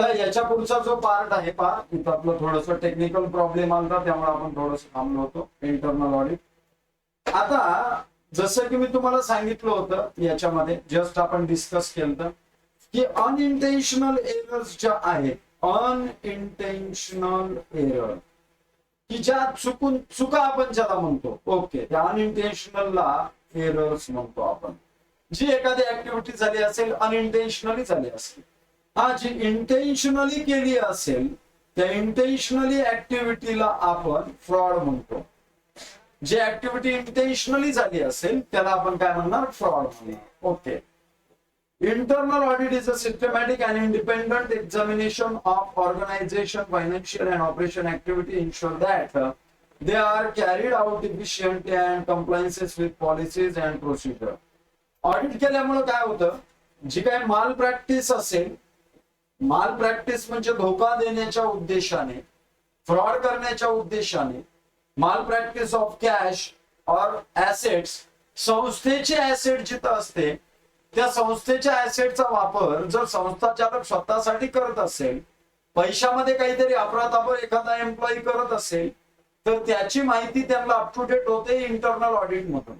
आता याच्या पुढचा जो पार्ट आहे पहा, इथं आपलं थोडंसं टेक्निकल प्रॉब्लेम आला त्यामुळे आपण थोडंसं थांबलो होतो. Internal audit. आता जसं की मी तुम्हाला सांगितलं होतं याच्यामध्ये जस्ट आपण डिस्कस केलं की अनइंटेन्शनल एरर्स ज्या आहेत, अनइंटेन्शनल एरर की ज्या चुका आपण ज्याला म्हणतो, ओके, त्या अनइंटेन्शनलला एरर्स म्हणतो आपण. जी एखादी ऍक्टिव्हिटी झाली असेल अनइंटेन्शनली झाली असेल, हा जी इंटेन्शनली केली असेल त्या इंटेन्शनली ऍक्टिव्हिटीला आपण फ्रॉड म्हणतो. जी ऍक्टिव्हिटी इंटेन्शनली झाली असेल त्याला आपण काय म्हणणार, फ्रॉड म्हणणार. Okay. Internal audit is a systematic and independent examination of organization, financial and operation activity, ensure that they are carried out efficiently and compliances with policies and procedure. Audit केल्यामुळे काय होतं, जी काय माल प्रॅक्टिस असेल, माल practice म्हणजे धोका देण्याच्या उद्देशाने, फ्रॉड करण्याच्या उद्देशाने, माल प्रॅक्टिस ऑफ कॅश और ऍसेट्स, संस्थेचे ऍसेट जिथं असते त्या संस्थेच्या ऍसेटचा वापर जर संस्था चालक स्वतःसाठी करत असेल, पैशामध्ये काहीतरी अफरातफर एखादा एम्प्लॉई करत असेल, तर त्याची माहिती त्यांना अप टू डेट होते इंटरनल ऑडिट मधून.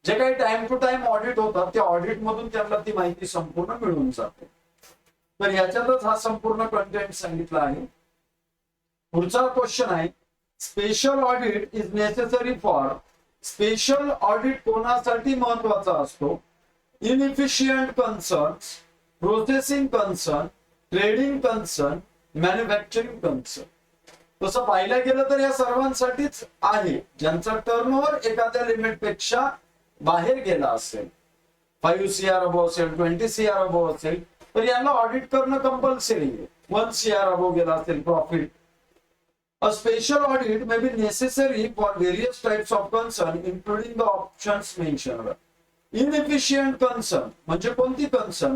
जे काही टाइम टू टाइम ऑडिट होतात त्या ऑडिट मधून त्यांना ती माहिती संपूर्ण मिळून जाते. तर याच्यातच हा संपूर्ण कंटेंट सांगितला आहे. पुढचा क्वेश्चन आहे, special audit is necessary for. Special audit कोणासाठी महत्वाचा असतो? Inefficient concerns, processing concern, trading concern, manufacturing concern. तसं पाहिलं गेलं तर या सर्वांसाठीच आहे ज्यांचा टर्नओव्हर एखाद्या लिमिट पेक्षा बाहेर गेला असेल, 5 CR अबोव असेल, 20 CR अबोव असेल, तर यांना ऑडिट करणं कंपल्सरी आहे. 1 CR अबोव गेला असेल profit. A special audit may be necessary for various types of concern including the options mentioned. Inefficient concern म्हणजे कोणती concern?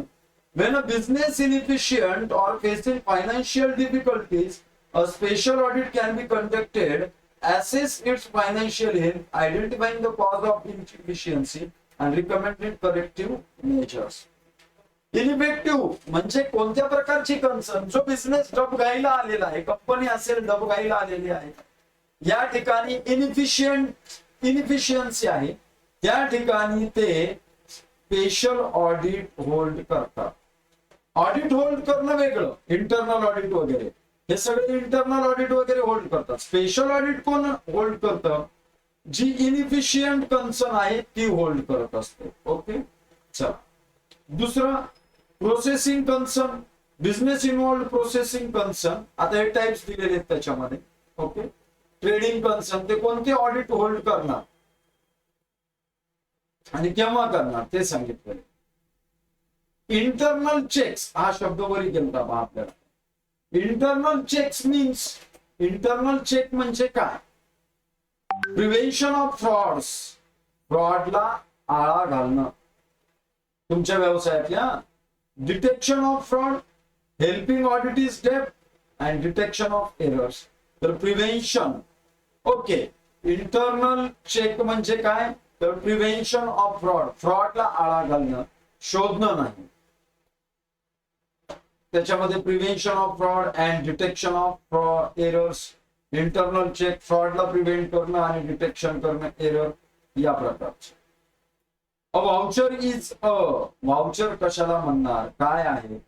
When a business inefficient or facing financial difficulties, a special audit can be conducted, assess its financial health, identifying the cause of inefficiency and recommended corrective measures. Ineffective म्हणजे कोणत्या प्रकारची concern? जो business डबघाईला आलेला आहे, company असेल डबघाईला आलेली आहे, या ठिकाणी इनिफिशियन्सी आहे, त्या ठिकाणी ते स्पेशल ऑडिट होल्ड करतात. ऑडिट होल्ड करणं वेगळं, इंटरनल ऑडिट वगैरे हे सगळे इंटरनल ऑडिट वगैरे होल्ड करतात. स्पेशल ऑडिट कोण होल्ड करतं? जी इनइफिशियंट कन्सर्न आहे ती होल्ड करत असते. ओके, चला. दुसरं processing concern, business involved processing concern. आता हे टाइप्स दिलेले आहेत त्याच्यामध्ये. ओके. ट्रेडिंग कन्सर्न ते कोणते ऑडिट होल्ड करणार आणि केव्हा करणार ते सांगितलं. इंटरनल चेक्स हा शब्द वरी गेलता आपल्याला. Internal checks means, internal check म्हणजे काय? प्रिव्हेन्शन ऑफ फ्रॉड्स, फ्रॉडला आळा घालणं तुमच्या व्यवसायातल्या. Detection of fraud, helping audit depth and detection of errors. तर प्रिव्हेन्शन. ओके. इंटरनल चेक म्हणजे काय? तर प्रिव्हेन्शन ऑफ फ्रॉड, फ्रॉडला आळा घालणं, शोधणं नाही. त्याच्यामध्ये prevention of fraud and detection of errors. Internal check फ्रॉडला प्रिव्हेंट करणं आणि डिटेक्शन करणं एरर या प्रकारचे. वाउचर इज अ, वाउचर कशाला म्हणणार, काय आहे?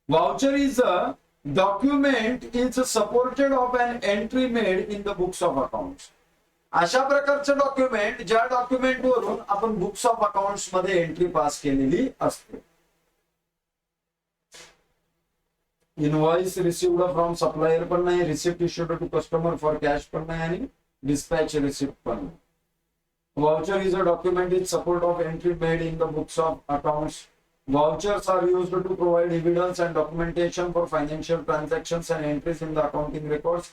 Voucher is a document is supported of an entry made in the books of accounts. अशा प्रकारचं डॉक्युमेंट ज्या डॉक्युमेंट वरून आपण बुक्स ऑफ अकाउंट्स मध्ये एंट्री पास केलेली असते. इनवॉइस रिसिव्ड फ्रॉम सप्लायर पण नाही, receipt issued to customer for cash पण नाही आणि डिस्पॅच रिसिप्ट पण नाही. Voucher is a document in support of entry made in the books of accounts. Vouchers are used to provide evidence and documentation for financial transactions and entries in the accounting records.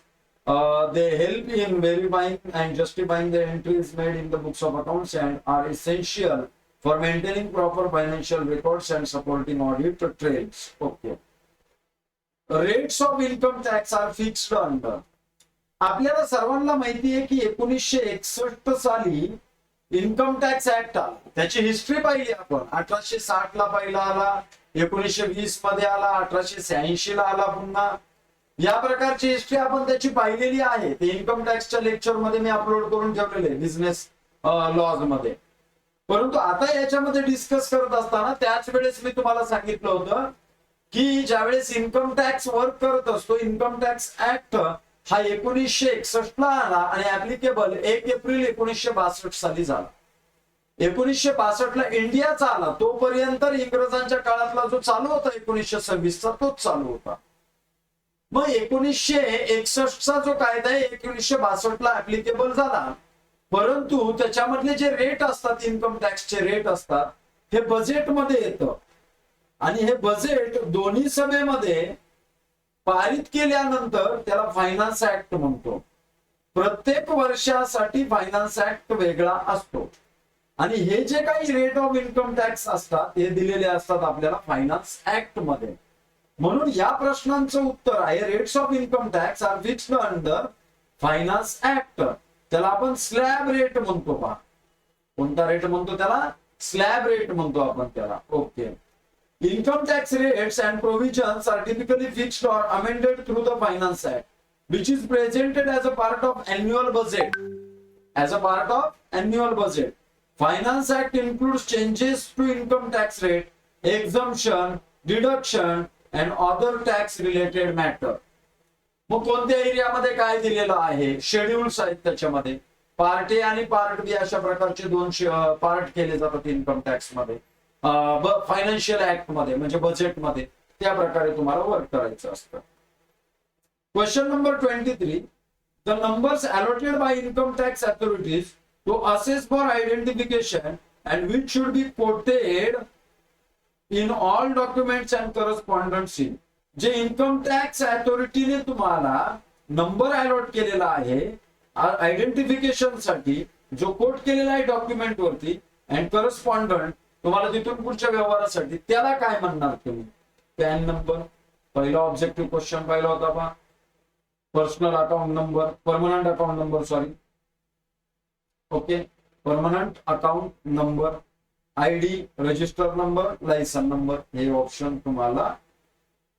They help in verifying and justifying the entries made in the books of accounts and are essential for maintaining proper financial records and supporting audit trails. Okay. Rates of income tax are fixed under. आपल्याला सर्वांना माहिती आहे की 1961 साली income tax act आला, त्याची history पाहिली आपण. 1860 ला पहिला आला, 1920 मध्ये आला, 1886 ला आला पुन्हा. या प्रकारची हिस्ट्री आपण त्याची पाहिलेली आहे. ते इन्कम टॅक्सच्या लेक्चर मध्ये मी अपलोड करून ठेवलेले बिझनेस लॉज मध्ये. परंतु आता याच्यामध्ये डिस्कस करत असताना त्याच वेळेस मी तुम्हाला सांगितलं होतं की ज्यावेळेस इन्कम टॅक्स वर्क करत असतो, इन्कम टॅक्स ऍक्ट हा 1961 ला आला आणि ऍप्लिकेबल 1 एप्रिल 1962 साली झाला. 1962 ला इंडियाचा आला, तोपर्यंत इंग्रजांच्या काळातला जो चालू होता 1926 चा तोच चालू होता. मग 1961 चा जो कायदा आहे 1962 ला ऍप्लिकेबल झाला. परंतु त्याच्यामधले जे रेट असतात, इन्कम टॅक्सचे रेट असतात, हे बजेटमध्ये येतं आणि हे बजेट दोन्ही सभेमध्ये पारित केल्यानंतर त्याला फायनान्स ऍक्ट म्हणतो. प्रत्येक वर्षासाठी फायनान्स ऍक्ट वेगळा असतो आणि हे जे काही रेट ऑफ इन्कम टॅक्स असतात हे दिलेले असतात आपल्याला फायनान्स ऍक्ट मध्ये. म्हणून या प्रश्नांचं उत्तर आहे rates of income tax are fixed under finance act. त्याला आपण स्लॅब रेट म्हणतो. पहा कोणता रेट म्हणतो त्याला? स्लॅब रेट म्हणतो आपण त्याला. Okay. Income tax rates and provisions are typically fixed or amended through the Finance Act, which is presented as a part of annual budget. As a part of annual budget, Finance Act includes changes to income tax rate, exemption, deduction, and other tax-related matter. मग कोणत्या एरियामध्ये काय दिलेलं आहे? Schedules आहेत त्याच्यामध्ये. Part A आणि part बी अशा प्रकारचे दोन पार्ट केले जातात इन्कम टॅक्स मध्ये. फायनान्शियल ऍक्ट मध्ये म्हणजे बजेट मध्ये त्या प्रकारे तुम्हाला वर्क करायचं असतं. Question number 23. The numbers allotted by income tax authorities to assess for identification and which should be quoted in all documents and correspondence in. जे इन्कम टॅक्स अथॉरिटीने तुम्हाला नंबर अलॉट केलेला आहे आयडेंटिफिकेशन साठी, जो कोट केलेला आहे डॉक्युमेंट वरती, अँड करस्पॉन्डंट तुम्हाला तिथून पुढच्या व्यवहारासाठी, त्याला काय म्हणणार तुम्ही? PAN number. पहिला ऑब्जेक्टिव्ह क्वेश्चन पाहिला होता पहा. Personal account number, permanent account number, sorry. Okay. Permanent account number, ID, register number, licence number, हे ऑप्शन तुम्हाला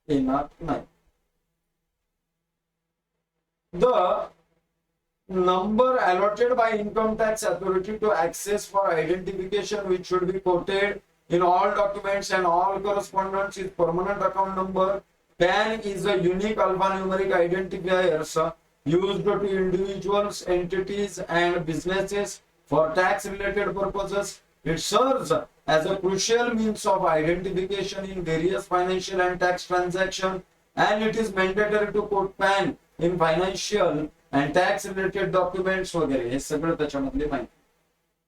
येणार नाही. The number allotted by income tax authority to access for identification which should be quoted in all documents and all correspondence is permanent account number. PAN is a unique alphanumeric identifier used to individuals, entities and businesses for tax related purposes. It serves as a crucial means of identification in various financial and tax transactions, and it is mandatory to quote PAN in financial and tax related documents वगैरे. हे सगळं त्याच्यामधली माहिती.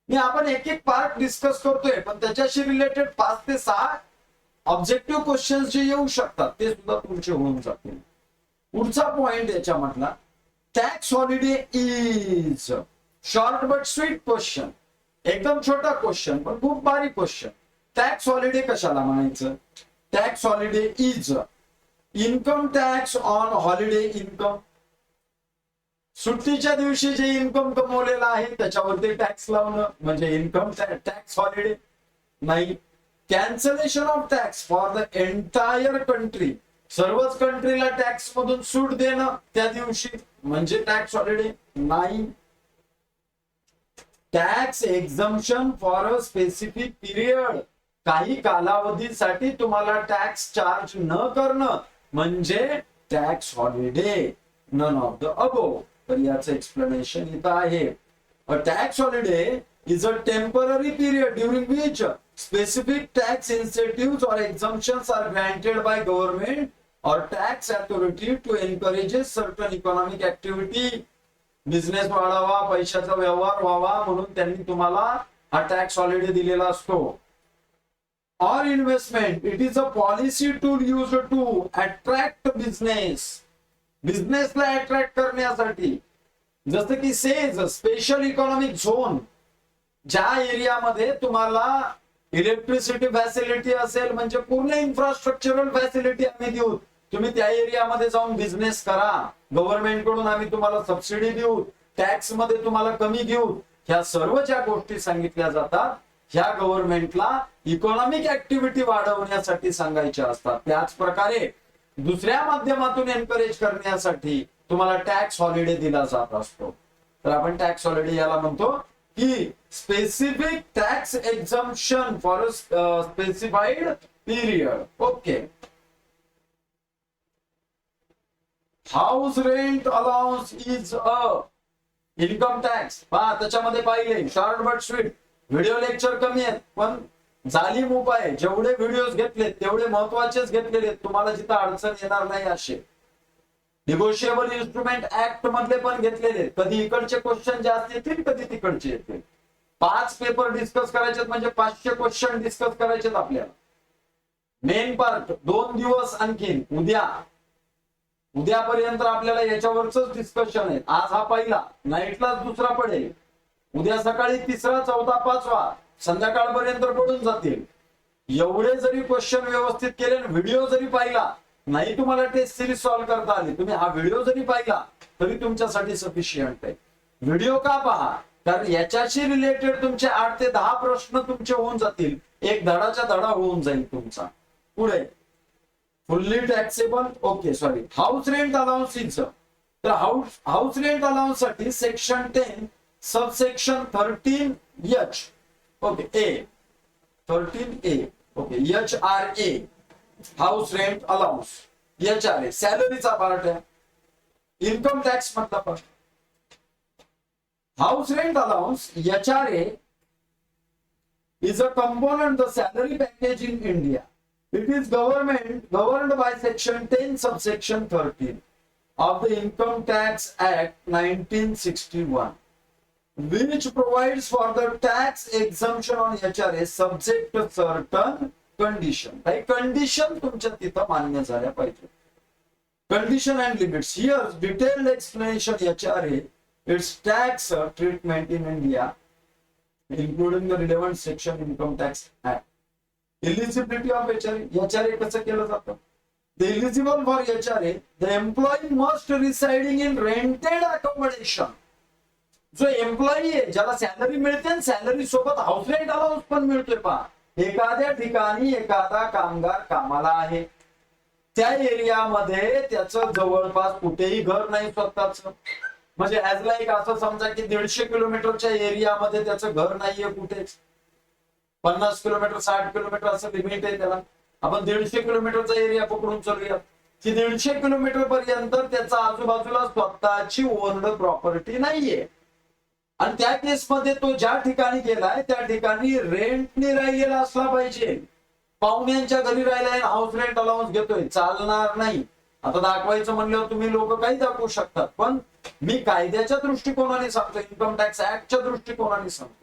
मी आपण एक एक part discuss करतोय, पण त्याच्याशी रिलेटेड 5 ते 6 ऑब्जेक्टिव्ह क्वेश्चन्स जे येऊ शकतात ते सुद्धा तुमचे होऊन जातील. पुढचा पॉइंट याच्यामधला, tax holiday is short but sweet question. एकदम छोटा क्वेश्चन पण खूप बारीक क्वेश्चन. टॅक्स हॉलिडे कशाला म्हणायचं? Tax holiday is income tax on holiday income. सुट्टीच्या दिवशी जे इन्कम कमवलेलं आहे त्याच्यावरती टॅक्स लावणं म्हणजे इन्कम टॅक्स हॉलिडे नाही. Cancellation of tax for the entire country, सर्वच कंट्रीला टॅक्स मधून सूट देणं त्या दिवशी म्हणजे टॅक्स हॉलिडे नाही. Tax exemption for a specific period, काही कालावधीसाठी तुम्हाला टॅक्स चार्ज न करणं म्हणजे tax holiday. None of the above. तर याचं एक्सप्लेनेशन इथं आहे. A tax holiday is a temporary period during which specific tax incentive or exemptions are granted by government और tax authority to encourages certain economic activity. Business वाढावा, पैशाचा व्यवहार व्हावा म्हणून त्यांनी तुम्हाला हा टॅक्स हॉलिडे दिलेला असतो. Or investment, it is a policy tool used to attract business, बिझनेसला अट्रॅक्ट करण्यासाठी. जसं की सेज स्पेशल इकॉनॉमिक झोन, ज्या एरियामध्ये तुम्हाला इलेक्ट्रिसिटी फॅसिलिटी असेल म्हणजे पूर्ण इन्फ्रास्ट्रक्चरल फॅसिलिटी आम्ही देऊ, तुम्ही त्या एरियामध्ये जाऊन बिझनेस करा, गव्हर्नमेंट कडून आम्ही तुम्हाला सबसिडी देऊ, टॅक्स मध्ये तुम्हाला कमी देऊ, ह्या सर्व ज्या गोष्टी सांगितल्या जातात ह्या गव्हर्नमेंटला इकॉनॉमिक ऍक्टिव्हिटी वाढवण्यासाठी सांगायच्या असतात. त्याच प्रकारे दुसऱ्या माध्यमातून एनकरेज करण्यासाठी तुम्हाला टॅक्स हॉलिडे दिला जात असतो. तर आपण टॅक्स हॉलिडे याला म्हणतो की specific tax exemption for a specified period. Okay. House rent allowance is a income tax. पहा त्याच्यामध्ये पाहिले short but sweet. Video lecture कमी आहेत पण जालीम उपाय जेवढे व्हिडिओज घेतले तेवढे महत्वाचेच घेतलेले. तुम्हाला जिथं अडचण येणार नाही असे निगोशिएबल इन्स्ट्रुमेंट ऍक्ट मधले पण घेतलेले. कधी इकडचे क्वेश्चन जास्त येतील कधी तिकडचे येतील. 5 पेपर डिस्कस करायचे म्हणजे 500 क्वेश्चन डिस्कस करायचे आपल्याला. मेन पार्ट 2 दिवस आणखीन उद्यापर्यंत आपल्याला याच्यावरच डिस्कशन आहे. आज हा पहिला, नाईटलाच दुसरा पडेल, उद्या सकाळी तिसरा, चौथा, पाचवा, संध्याकाळपर्यंत पडून जातील. एवढे जरी क्वेश्चन व्यवस्थित केले, व्हिडिओ जरी पाहिला, नाही तुम्हाला टेस्ट सिरीज सॉल्व्ह करता आली, तुम्ही हा व्हिडिओ जरी पाहिला तरी तुमच्यासाठी सफिशियंट आहे. व्हिडिओ का पहा? कारण याच्याशी रिलेटेड तुमचे 8 ते 10 प्रश्न तुमचे होऊन जातील. एक धडाच्या धडा होऊन जाईल तुमचा. पुढे fully taxable. Okay sorry, house rent allowance is. तर हाऊस रेंट अलाउन्स साठी section 10 subsection 13H. Okay A 13A. Okay HRA house rent allowance. HRA सॅलरीचा पार्ट आहे, इन्कम टॅक्स मधला part. House rent allowance HRA is a component the salary package in India. It is governed by section 10 subsection 13 of the Income Tax Act 1961, which provides for the tax exemption on HRA subject to certain condition. काही condition तुमच्या तिथं मान्य झाल्या पाहिजे. Condition and limits. Here's detailed explanation HRA, its tax treatment in India, including the relevant section Income Tax Act. Eligibility of HRA. HRA कसं केलं जातं? The eligible for HRA, the employee must residing in rented accommodation. जो employee आहे ज्याला salary मिळते, salary सोबत house rent allowance पण मिळतोय. पहा, एखाद्या ठिकाणी एखादा कामगार कामाला आहे, त्या एरियामध्ये त्याचं जवळपास कुठेही घर नाही स्वतःच. म्हणजे ऍज लाईक असं समजा की 150 किलोमीटरच्या एरियामध्ये त्याचं घर नाहीये कुठेच. 50 किलोमीटर 60 किलोमीटर असं लिमिट आहे त्याला. आपण 150 किलोमीटरचा एरिया पकडून चालूया की 150 किलोमीटर पर्यंत त्याचा आजूबाजूला स्वतःची ओन्ड प्रॉपर्टी नाहीये. आणि त्या केसमध्ये तो ज्या ठिकाणी गेलाय त्या ठिकाणी रेंटने राहिलेला असला पाहिजे. पाहुण्यांच्या घरी राहिलाय, हाऊस रेंट अलाउन्स घेतोय, चालणार नाही. आता दाखवायचं म्हणल्यावर तुम्ही लोक काही दाखवू शकतात, पण मी कायद्याच्या दृष्टिकोनाने सांगतो, इन्कम टॅक्स ऍक्टच्या दृष्टिकोनाने सांगतो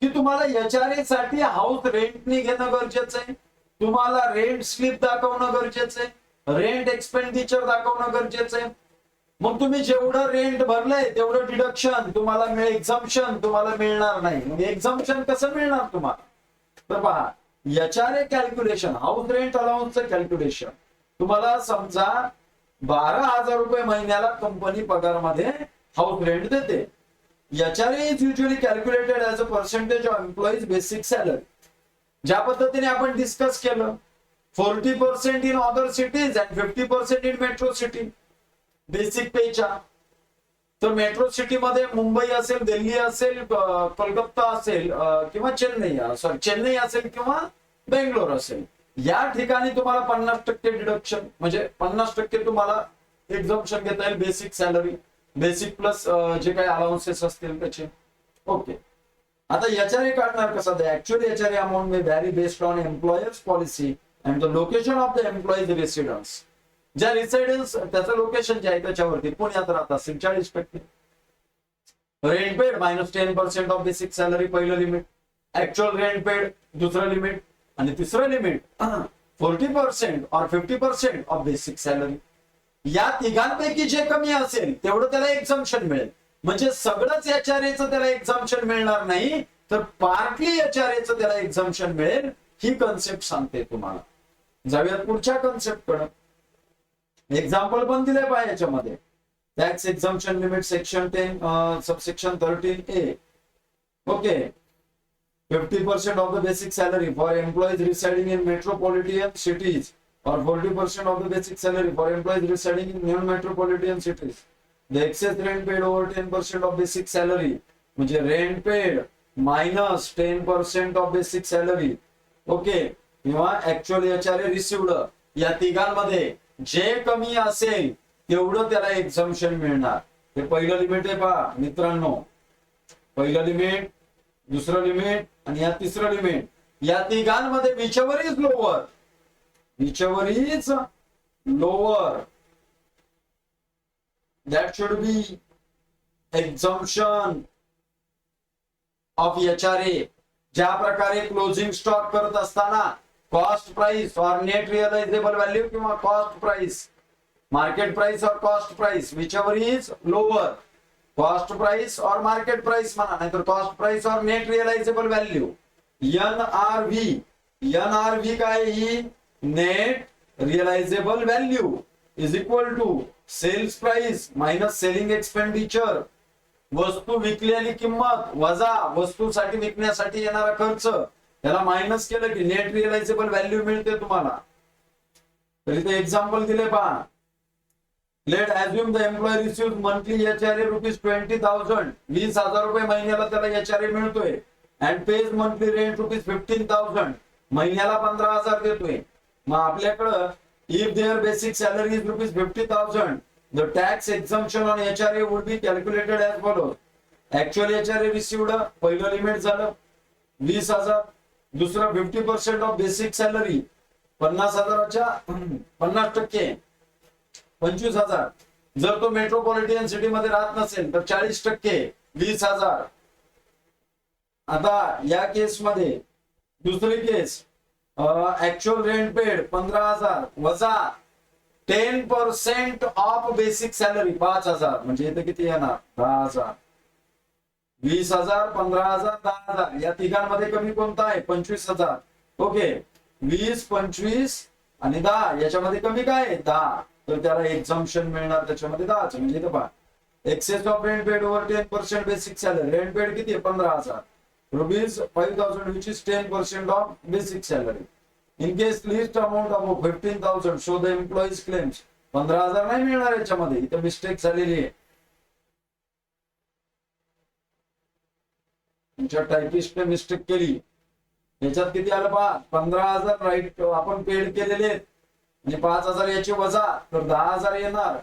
की तुम्हाला HRA साठी हाऊस रेंटने घेणं गरजेचं आहे. तुम्हाला रेंट स्लिप दाखवणं गरजेचं आहे, रेंट एक्सपेंडिचर दाखवणं गरजेचं आहे. मग तुम्ही जेवढं रेंट भरलंय तेवढं डिडक्शन तुम्हाला एक्झम्पशन तुम्हाला मिळणार नाही. मग एक्झम्पशन कसं मिळणार तुम्हाला? तर पहा, HRA कॅल्क्युलेशन, हाऊस रेंट अलाउन्सचं कॅल्क्युलेशन तुम्हाला समजा 12,000 रुपये महिन्याला कंपनी पगारमध्ये हाऊस रेंट देते. HRA is usually calculated as a percentage of employees' basic salary. ज्या पद्धतीने आपण डिस्कस केलं, 40% in other cities and 50% in metro city basic पेच्या. तर मेट्रो सिटी मध्ये मुंबई असेल, दिल्ली असेल, कोलकाता असेल किंवा चेन्नई असेल किंवा बेंगलोर असेल, या ठिकाणी तुम्हाला 50% डिडक्शन म्हणजे 50% तुम्हाला एक्झम्पशन घेता येईल. बेसिक सॅलरी, बेसिक प्लस जे काही अलाउन्सेस असतील त्याचे. ओके, आता HRA काढणार कसा? The actual HRA amount may vary based on employer's policy and the location of the employee's residence. ज्या रेसिडेन्स त्याचं लोकेशन जे आहे त्याच्यावरती. पुण्यात राहत असेल 40%. Rent paid -10% of basic salary पहिलं लिमिट, ऍक्च्युअल रेंट पेड दुसरं लिमिट, आणि तिसरं लिमिट 40% और 50% ऑफ बेसिक सॅलरी. या तिघांपैकी जे कमी असेल तेवढं त्याला एक्झम्पशन मिळेल. म्हणजे सगळंच HRAचं त्याला एक्झम्पशन मिळणार नाही, तर पार्टली HRAचं त्याला एक्झम्पशन मिळेल. ही कन्सेप्ट सांगते तुम्हाला. जाऊयात पुढच्या कन्सेप्ट कडे. एक्झाम्पल पण दिले पाहिजे याच्यामध्ये. Tax exemption limit section 10 subsection 13A. Okay, 50% of the basic salary for employees residing in metropolitan cities or 40% of the basic salary for employees residing in non-metropolitan cities. The excess rent paid over 10% of basic salary म्हणजे rent paid minus 10% of basic salary. Okay, किंवा actual HRA received या तिघांमध्ये जे कमी असेल तेवढं त्याला एक्झम्पशन मिळणार. हे पहिलं लिमिट आहे पहा मित्रांनो, पहिलं लिमिट, दुसरं लिमिट आणि या तिसरं लिमिट. या तिघांमध्ये whichever is lower, whichever is lower, that should be exemption of HRA. ज्या प्रकारे क्लोजिंग स्टॉक करत असताना cost price or net realisable value किंवा cost price, market price or cost price, whichever is lower, cost price or market price म्हणा, नाहीतर cost price or net realisable value. NRV, NRV काय ही net realisable value is equal to sales price minus selling expenditure. वस्तू विकलेली किंमत वजा वस्तूसाठी विकण्यासाठी येणारा खर्च, याला मायनस केलं की नेट रिअलायझेबल व्हॅल्यू मिळते तुम्हाला. तर इथे एक्झाम्पल दिले पहा. Let assume the employee receive monthly HRA ₹20,000, 20,000 रुपये महिन्याला त्याला एचआरए मिळतोय. अँड पेज मंथली रेंट ₹15,000, महिन्याला 15,000 देतोय. मग आपल्याकडं if their basic salary is ₹50,000, the tax exemption on HRA would be calculated as follows. Actual HRA received पहिलं लिमिट झालं 20,000, दुसरं 50% ऑफ बेसिक सॅलरी 50,000च्या 50% 25,000. जर तो मेट्रोपॉलिटन सिटी मध्ये राहत नसेल तर 40% 20,000. आता या केस मध्ये दुसरी केस, ऍक्च्युअल रेंट पेड 15,000 वजा 10% ऑफ बेसिक सॅलरी 5,000, म्हणजे इथे किती येणार 10,000. 20,000, 15,000, 10,000. या तिघांमध्ये कमी कोणता आहे 25,000. ओके, 20, 25 आणि 10 याच्यामध्ये कमी काय आहे 10, तर त्याला एक्झम्पशन मिळणार त्याच्यामध्ये 10. म्हणजे इथे पहा, excess of rent paid over 10% basic salary. Rent paid किती आहे 15,000, ₹5,000 which is 10% of basic salary. In case least amount of 15,000 show the employees claims. 15,000 नाही मिळणार याच्यामध्ये, इथे मिस्टेक झालेली आहे. तुमच्या टायपिस्टने मिस्टेक केली. याच्यात किती आलं पहा 15,000 राईट आपण पेड केलेले आहेत आणि 5,000 याचे वजा, तर 10,000 येणार.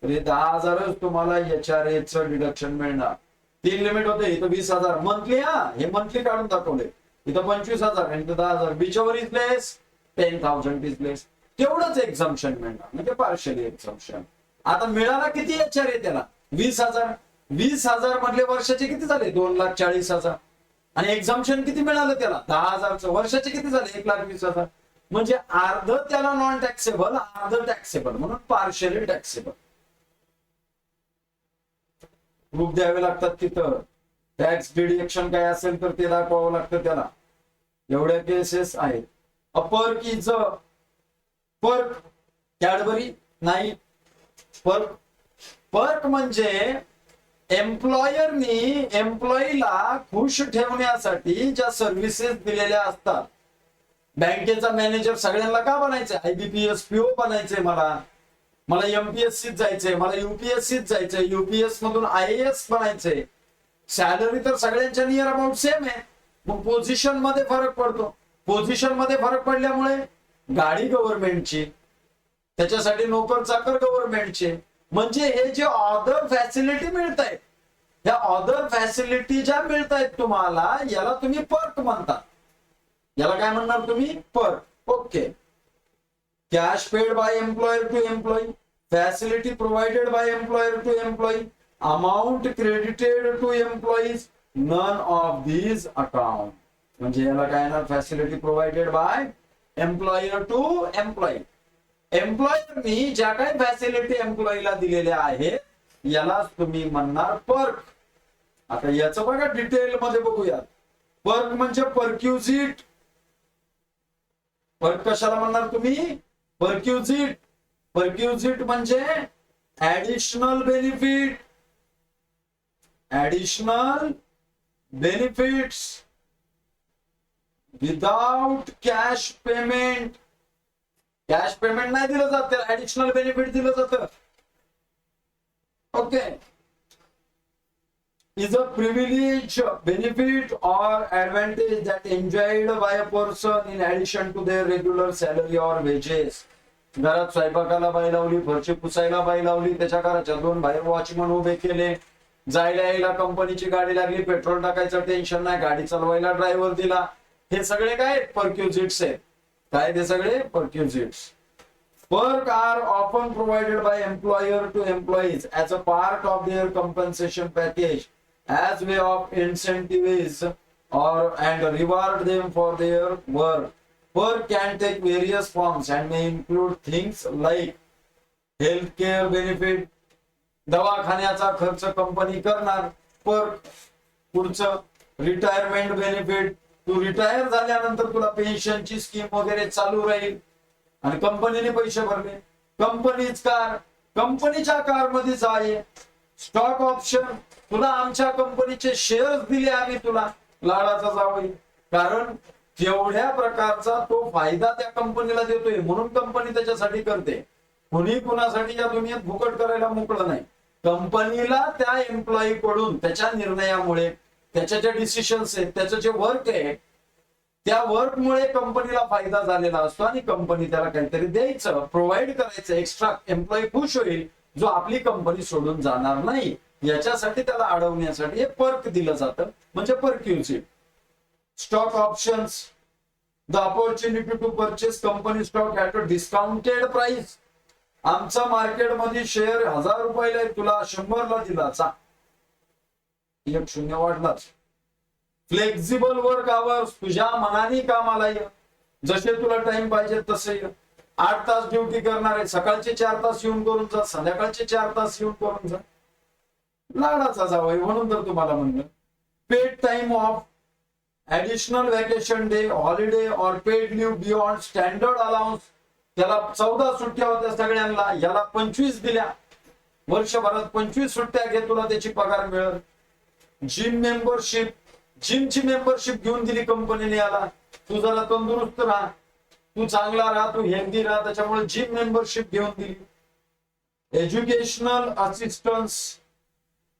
तर हे 10,000च तुम्हाला एचआरए चं डिडक्शन मिळणार. 3 लिमिट होते, इथं 20,000 मंथली. हा, हे मंथली काढून दाखवले. इथं 25,000 आणि इथं 10,000. whichever is less, 10,000 is less. तेवढंच एक्झम्पशन मिळणार, म्हणजे पार्शियली एक्झम्पशन. आता मिळाला किती एचआरए त्याला 20,000. 20,000 मधले वर्षाचे किती झाले 2,40,000. आणि एक्झम्पशन किती मिळालं त्याला 10,000चं. वर्षाचे किती झाले 1,20,000. म्हणजे अर्ध त्याला नॉन टॅक्सेबल, अर्ध टॅक्सेबल, म्हणून पार्शियली टॅक्सेबल. प्रूफ द्यावे लागतात तिथं. टॅक्स डिडक्शन काय असेल तर ते दाखवावं लागतं त्याला. एवढ्या केसेस आहेत. पर्क इज पर्क, कॅडबरी नाही. पर्क, पर्क म्हणजे एम्प्लॉयरनी एम्प्लॉईला खुश ठेवण्यासाठी ज्या सर्व्हिसेस दिलेल्या असतात. बँकेचा मॅनेजर सगळ्यांना का बनायचंय, IBPS PO बनायचंय, मला MPSC जायचंय, मला UPSC जायचंय, UPS मधून IAS बनायचंय. सॅलरी तर सगळ्यांच्या नियर अबाउट सेम आहे. मग पोझिशन मध्ये फरक पडतो. पोझिशन मध्ये फरक पडल्यामुळे गाडी गव्हर्नमेंटची, त्याच्यासाठी नोकर चाकर गव्हर्नमेंटचे. म्हणजे हे जे अदर फॅसिलिटी मिळत आहेत, या अदर फॅसिलिटी ज्या मिळत आहेत तुम्हाला, याला तुम्ही पर्क म्हणता. याला काय म्हणणार तुम्ही perk. Okay, cash paid by employer to employee, facility provided by employer to employee, amount credited to employees, none of these account. म्हणजे याला काय येणार facility provided by employer to employee. एम्प्लॉयरनी ज्या काही फॅसिलिटी एम्प्लॉईला दिलेल्या आहेत यालाच तुम्ही म्हणणार पर्क. आता याचं बघा डिटेल मध्ये बघूया. पर्क म्हणजे परक्युजिट. पर्क कशाला म्हणणार तुम्ही परक्युजिट. परक्युजिट म्हणजे additional benefits without cash payment. Cash payment नाही दिलं जात, त्याला ऍडिशनल बेनिफिट दिलं जातं. Okay. is a privilege, benefit or advantage that enjoyed by a person in addition to their regular salary or wages. घरात स्वयंपाकाला बाई लावली, फरशी पुसायला बाई लावली, त्याच्या घराच्या 2 बाहेर वॉचमन उभे केले, जायला यायला कंपनीची गाडी लागली, पेट्रोल टाकायचं टेन्शन नाही, गाडी चालवायला ड्रायव्हर दिला. हे सगळे काय परक्युजिट्स आहेत. काय ते सगळे परक्युजिट्स. Perks are often provided by employer to employees as a part of their compensation package as way of incentives and reward them for their work. Perk can take various forms and may include things like healthcare benefit, दवाखान्याचा खर्च company करणार. Perk. पुढचं retirement benefit, तू retire झाल्यानंतर तुला पेन्शनची scheme वगैरे चालू राहील आणि कंपनीने पैसे भरले. कंपनीच कार, कंपनीच्या कार मध्ये जाय. स्टॉक ऑप्शन, तुला आमच्या कंपनीचे शेअर्स दिले आम्ही तुला, लाडाचा जावई. कारण तेवढ्या प्रकारचा तो फायदा त्या कंपनीला देतोय म्हणून कंपनी त्याच्यासाठी करते. कुणी कुणासाठी या दुनियेत फुकट करायला मोकळं नाही. कंपनीला त्या एम्प्लॉई कडून त्याच्या निर्णयामुळे, त्याच्या ज्या डिसिशन्स आहेत, त्याचं जे वर्क आहे, त्या वर्कमुळे कंपनीला फायदा झालेला असतो आणि कंपनी त्याला काहीतरी द्यायचं, प्रोव्हाइड करायचं एक्स्ट्रा. एम्प्लॉई खुश होईल जो आपली कंपनी सोडून जाणार नाही, याच्यासाठी त्याला अडवण्यासाठी हे पर्क दिलं जातं, म्हणजे perquisite. Stock options, the opportunity to purchase company stock at a discounted price. आमचा मार्केटमध्ये शेअर 1000 रुपयाला आहे, तुला 100 ला दिला, 1 वाढलाच. फ्लेक्झिबल वर्क आवर्स, तुझ्या मनाने कामाला ये, जसे तुला टाइम पाहिजे तसे ये. 8 तास ड्युटी करणार आहे, सकाळचे 4 तास येऊन करून जा, संध्याकाळचे 4 तास येऊन करून जा. लाडाचा जावई म्हणून तर तुम्हाला म्हणलं. Paid time off, additional vacation day, holiday or paid leave beyond standard allowance. त्याला 14 सुट्ट्या होत्या सगळ्यांना, याला 25 दिल्या. वर्षभरात 25 सुट्ट्या घे, तुला त्याची पगार मिळेल. जिम मेंबरशिप, जिमची मेंबरशिप घेऊन दिली कंपनीने याला. तू जरा तंदुरुस्त राहा, तू चांगला राहा, तू हेल्दी राहा, त्याच्यामुळे जिम मेंबरशिप घेऊन दिली. एज्युकेशनल असिस्टन्स,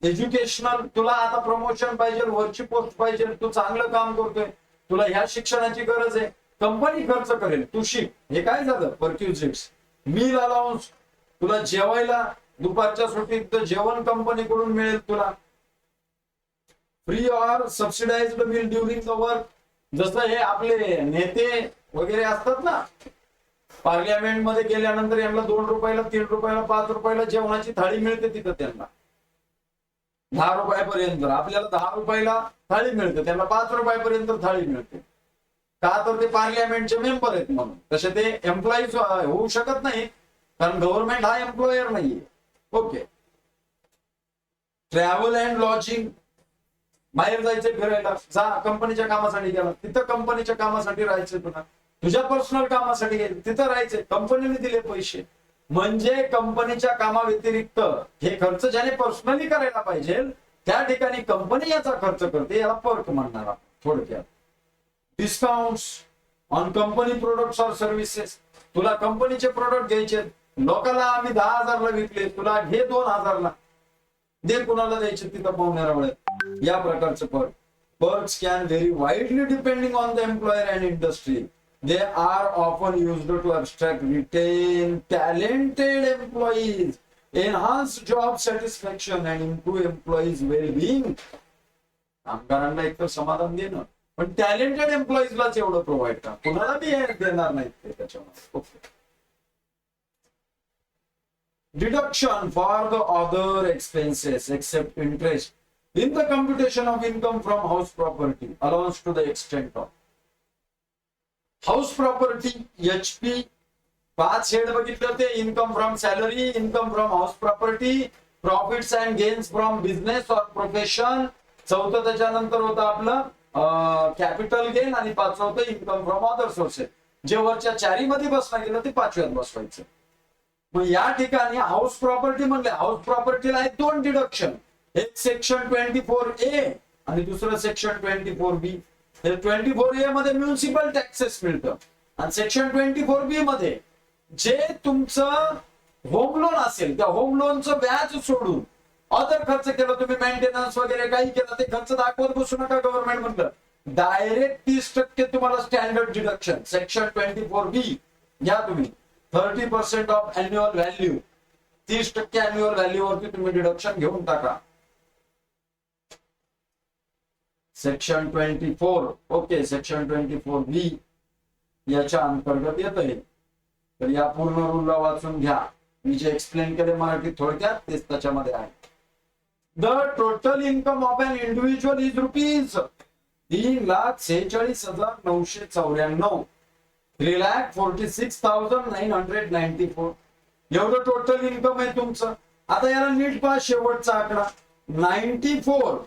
एज्युकेशनल, तुला आता प्रमोशन पाहिजे, वरची पोस्ट पाहिजे, तू चांगलं काम करतोय, तुला ह्या शिक्षणाची गरज आहे, कंपनी खर्च करेल, तू शिक. हे काय झालं परक्युजिट्स. मील अलाउन्स, तुला जेवायला दुपारच्या सुट्टीत जेवण कंपनीकडून मिळेल तुला. Free or subsidised meal during the work. जसं हे आपले नेते वगैरे असतात ना, पार्लिमेंट मध्ये गेल्यानंतर यांना 2 रुपयाला, 3 रुपयाला, 5 रुपयाला जेवणाची थाळी मिळते तिथं त्यांना. 10 रुपयापर्यंत, आपल्याला 10 रुपयाला थाळी मिळते, त्यांना 5 रुपयापर्यंत थाळी मिळते. का तर ते पार्लिमेंटचे मेंबर आहेत म्हणून. तसे ते एम्प्लॉईज होऊ शकत नाही, कारण गव्हर्नमेंट हा एम्प्लॉयर नाहीये. ओके. ट्रॅव्हल अँड लॉजिंग, बाहेर जायचं फिरायला, जा, कंपनीच्या कामासाठी गेला, तिथं कंपनीच्या कामासाठी राहायचं, तुला तुझ्या पर्सनल कामासाठी गेले, तिथं राहायचे, कंपनीने दिले पैसे. म्हणजे कंपनीच्या कामाव्यतिरिक्त हे खर्च ज्याने पर्सनली करायला पाहिजे त्या ठिकाणी कंपनी याचा खर्च करते, याला पर्क म्हणणार आपण थोडक्यात. डिस्काउंट्स ऑन कंपनी प्रोडक्ट्स और सर्व्हिसेस, तुला कंपनीचे प्रोडक्ट घ्यायचे, लोकांना आम्ही 10,000 ला विकले, तुला घे 2,000 ला, दे कुणाला द्यायचे तिथं पाहुण्याला. या प्रकारचं perk. Perks can vary widely depending on the employer and industry. They are often used to abstract, retain talented employees, enhance job satisfaction and improve employees wellbeing. कामगारांना एकतर समाधान देणं, पण टॅलेंटेड एम्प्लॉईजलाच एवढं प्रोव्हाइड करा, कुणाला बी देणार नाहीत ते त्याच्यामध्ये. Okay. Deduction for the other expenses except interest in the computation of income from house property allowance to the extent of house property. HP 5 head बघितलं ते, income from salary, income from house property, profits and gains from business और profession. 4थं त्याच्यानंतर होतं आपलं capital gain आणि 5वं होतं income from other sources. जे वरच्या 4 मध्ये बसला गेलं ते 5व्यात बसवायचं. मग या ठिकाणी हाऊस प्रॉपर्टी म्हणले, हाऊस प्रॉपर्टीला आहेत दोन डिडक्शन, एक सेक्शन 24A आणि दुसरं सेक्शन 24B. 24A मध्ये म्युनिसिपल टॅक्सेस मिळतं आणि सेक्शन 24B मध्ये जे तुमचं होम लोन असेल त्या होम लोनचं व्याज सोडून अदर खर्च केलं तुम्ही, मेंटेनन्स वगैरे काही केलं, ते खर्च दाखवत बसू नका. गव्हर्नमेंट म्हणलं डायरेक्ट 30% तुम्हाला स्टँडर्ड डिडक्शन. सेक्शन 24B घ्या तुम्ही, 30% of annual value, 30% annual value वरती तुम्ही डिडक्शन घेऊन टाका. सेक्शन 24 ओके, सेक्शन 24B याच्या अंतर्गत येत आहे. तर या पूर्ण रूलला वाचून घ्या. मी जे एक्सप्लेन केले मराठीत थोडक्यात तेच त्याच्यामध्ये आहे. The total income of an individual is rupees 3,46,994, 3,46,994 एवढं टोटल इन्कम आहे तुमचं. आता याला नीट पहा, शेवटचा आकडा 94.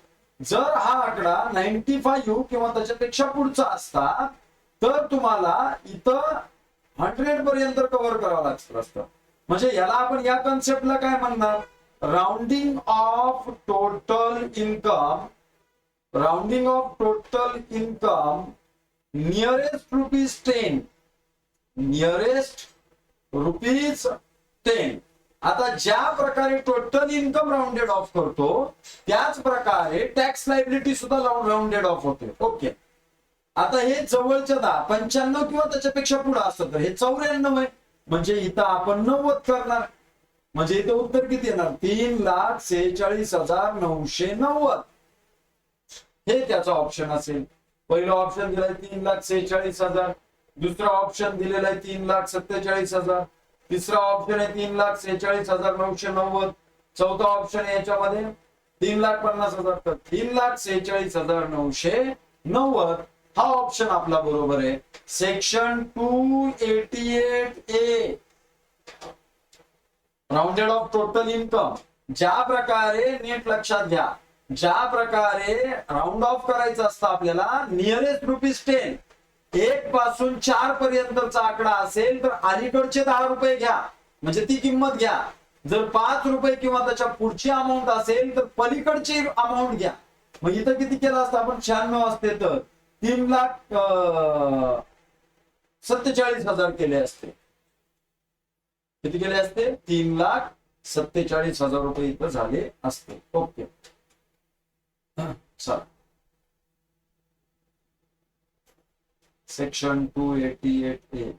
जर हा आकडा 95 किंवा त्याच्यापेक्षा पुढचा असता तर तुम्हाला इथं 100 पर्यंत कव्हर करावं लागतं असतं. म्हणजे याला आपण या कन्सेप्टला काय म्हणणार, rounding off total income, rounding off total income nearest ₹10, nearest ₹10. आता ज्या प्रकारे टोटल इन्कम राउंडेड ऑफ करतो त्याच प्रकारे टॅक्स लायबिलिटी सुद्धा राउंडेड ऑफ होते. ओके, आता हे जवळच्या 95 किंवा त्याच्यापेक्षा पुढे असतं तर हे 94 आहे, म्हणजे इथं आपण 90 करणार. म्हणजे इथं उत्तर किती येणार, 3,46,990. हे त्याचा ऑप्शन असेल. पहिला ऑप्शन दिलाय 3,46,000, दुसरा ऑप्शन दिलेला आहे 3,47,000, तिसरा ऑप्शन आहे 3,46,990, चौथा ऑप्शन आहे याच्यामध्ये 3,50,000. तर 3,46,990 हा ऑप्शन आपला बरोबर आहे. Section 288A rounded off total income, ज्या प्रकारे नीट लक्षात घ्या, ज्या प्रकारे राउंड ऑफ करायचं असतं आपल्याला नियरेस्ट ₹10, 1 पासून 4 पर्यंतचा आकडा असेल तर अलीकडचे ₹10 घ्या, म्हणजे ती किंमत घ्या. जर ₹5 किंवा त्याच्या पुढची अमाऊंट असेल तर पलीकडची अमाऊंट घ्या. मग इथं किती केलं असतं आपण, 96 असते तर 3,47,000 केले असते. किती केले असते, 3,47,000 रुपये इथं झाले असते. ओके, चला सेक्शन 288A.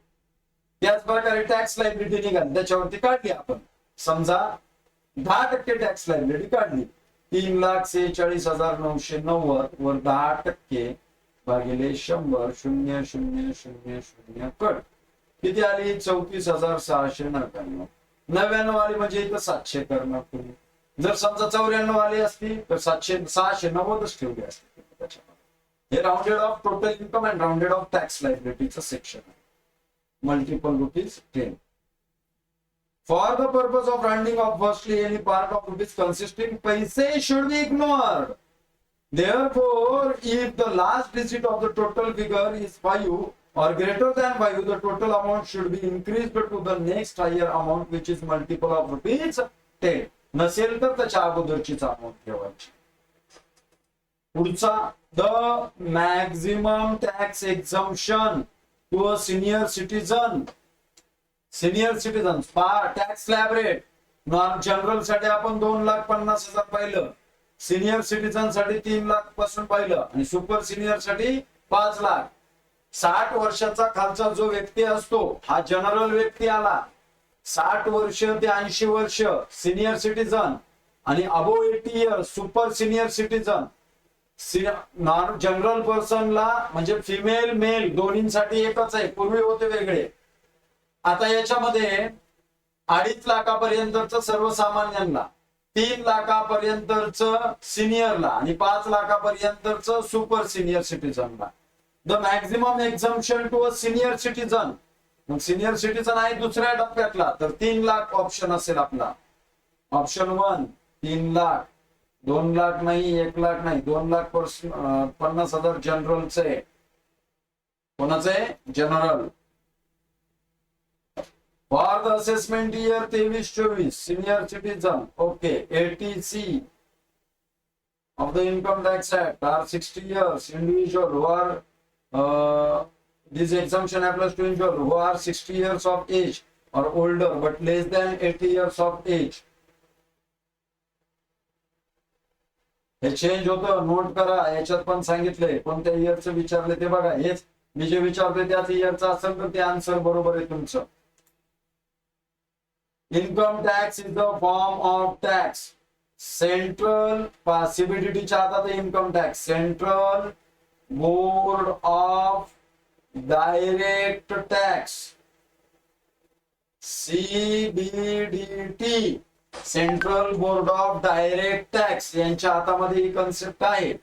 त्याच प्रकारे टॅक्स लायबिलिटी निघाली, त्याच्यावरती काढली आपण. समजा 10% टॅक्स लायबिलिटी काढली, 3,46,990 वर 10% भागिले 100, 0,0,0,0 कट किती आली, 34,699. 99 आली म्हणजे इथं 700 करणार तुम्ही. जर समजा 94 आली असती तर 690च ठेवली असते त्याच्यामध्ये. हे rounded off total income and rounded off tax लायबिलिटीचं सेक्शन आहे. Multiple ₹10. For the purpose of rounding off firstly any part of rupees consisting, paise should be ignored. Therefore, if the last digit of the total figure is 5 or greater than 5, the total amount should be increased to the next higher amount, which is multiple of ₹10. नसेल तर त्याच्या अगोदरचीच amount ठेवायची. पुढचा, the maximum tax exemption to a senior citizen. Senior citizen tax slab rate non general साठी आपण 2,50,000 पाहिलं, senior citizen साठी 3,00,000 पासून पाहिलं आणि सुपर सिनियर साठी 5,00,000. 60 वर्षाचा खालचा जो व्यक्ती असतो हा जनरल व्यक्ती आला. 60 वर्ष ते 80 वर्ष सिनियर सिटीजन आणि above 80 years super senior citizen. Non general पर्सनला म्हणजे फिमेल मेल दोन्हींसाठी एकच आहे, पूर्वी होते वेगळे. आता याच्यामध्ये 2.5 लाखापर्यंतच सर्वसामान्यांना, 3 लाखापर्यंतच सिनियरला आणि 5 लाखापर्यंतच सुपर सिनियर सिटीजनला. The maximum exemption to a senior citizen, मग सिनियर सिटीजन आहे दुसऱ्या टप्प्यातला तर 3,00,000 ऑप्शन असेल आपला. ऑप्शन 1 3,00,000, 2,00,000 नाही, 1,00,000 नाही, 2,50,000 जनरलचे. कोणाचे, जनरल. फॉर द सात assessment year 23-24 senior citizen okay etc of the Income Tax Act are 60 years. Individual who are this exemption applies to individual who are 60 years of age or older but less than 80 years of age. हे change होतं, note करा. याच्यात पण सांगितलंय कोणत्या इयरचं विचारले ते बघा. हेच मी जे विचारतोय त्याच इयरचं असेल तर ते आन्सर बरोबर आहे तुमचं. Income tax is the form of tax. Central CBDT च्या हातात income tax. Central board of direct tax CBDT central board of direct tax यांच्या हातामध्ये ही कन्सेप्ट आहे.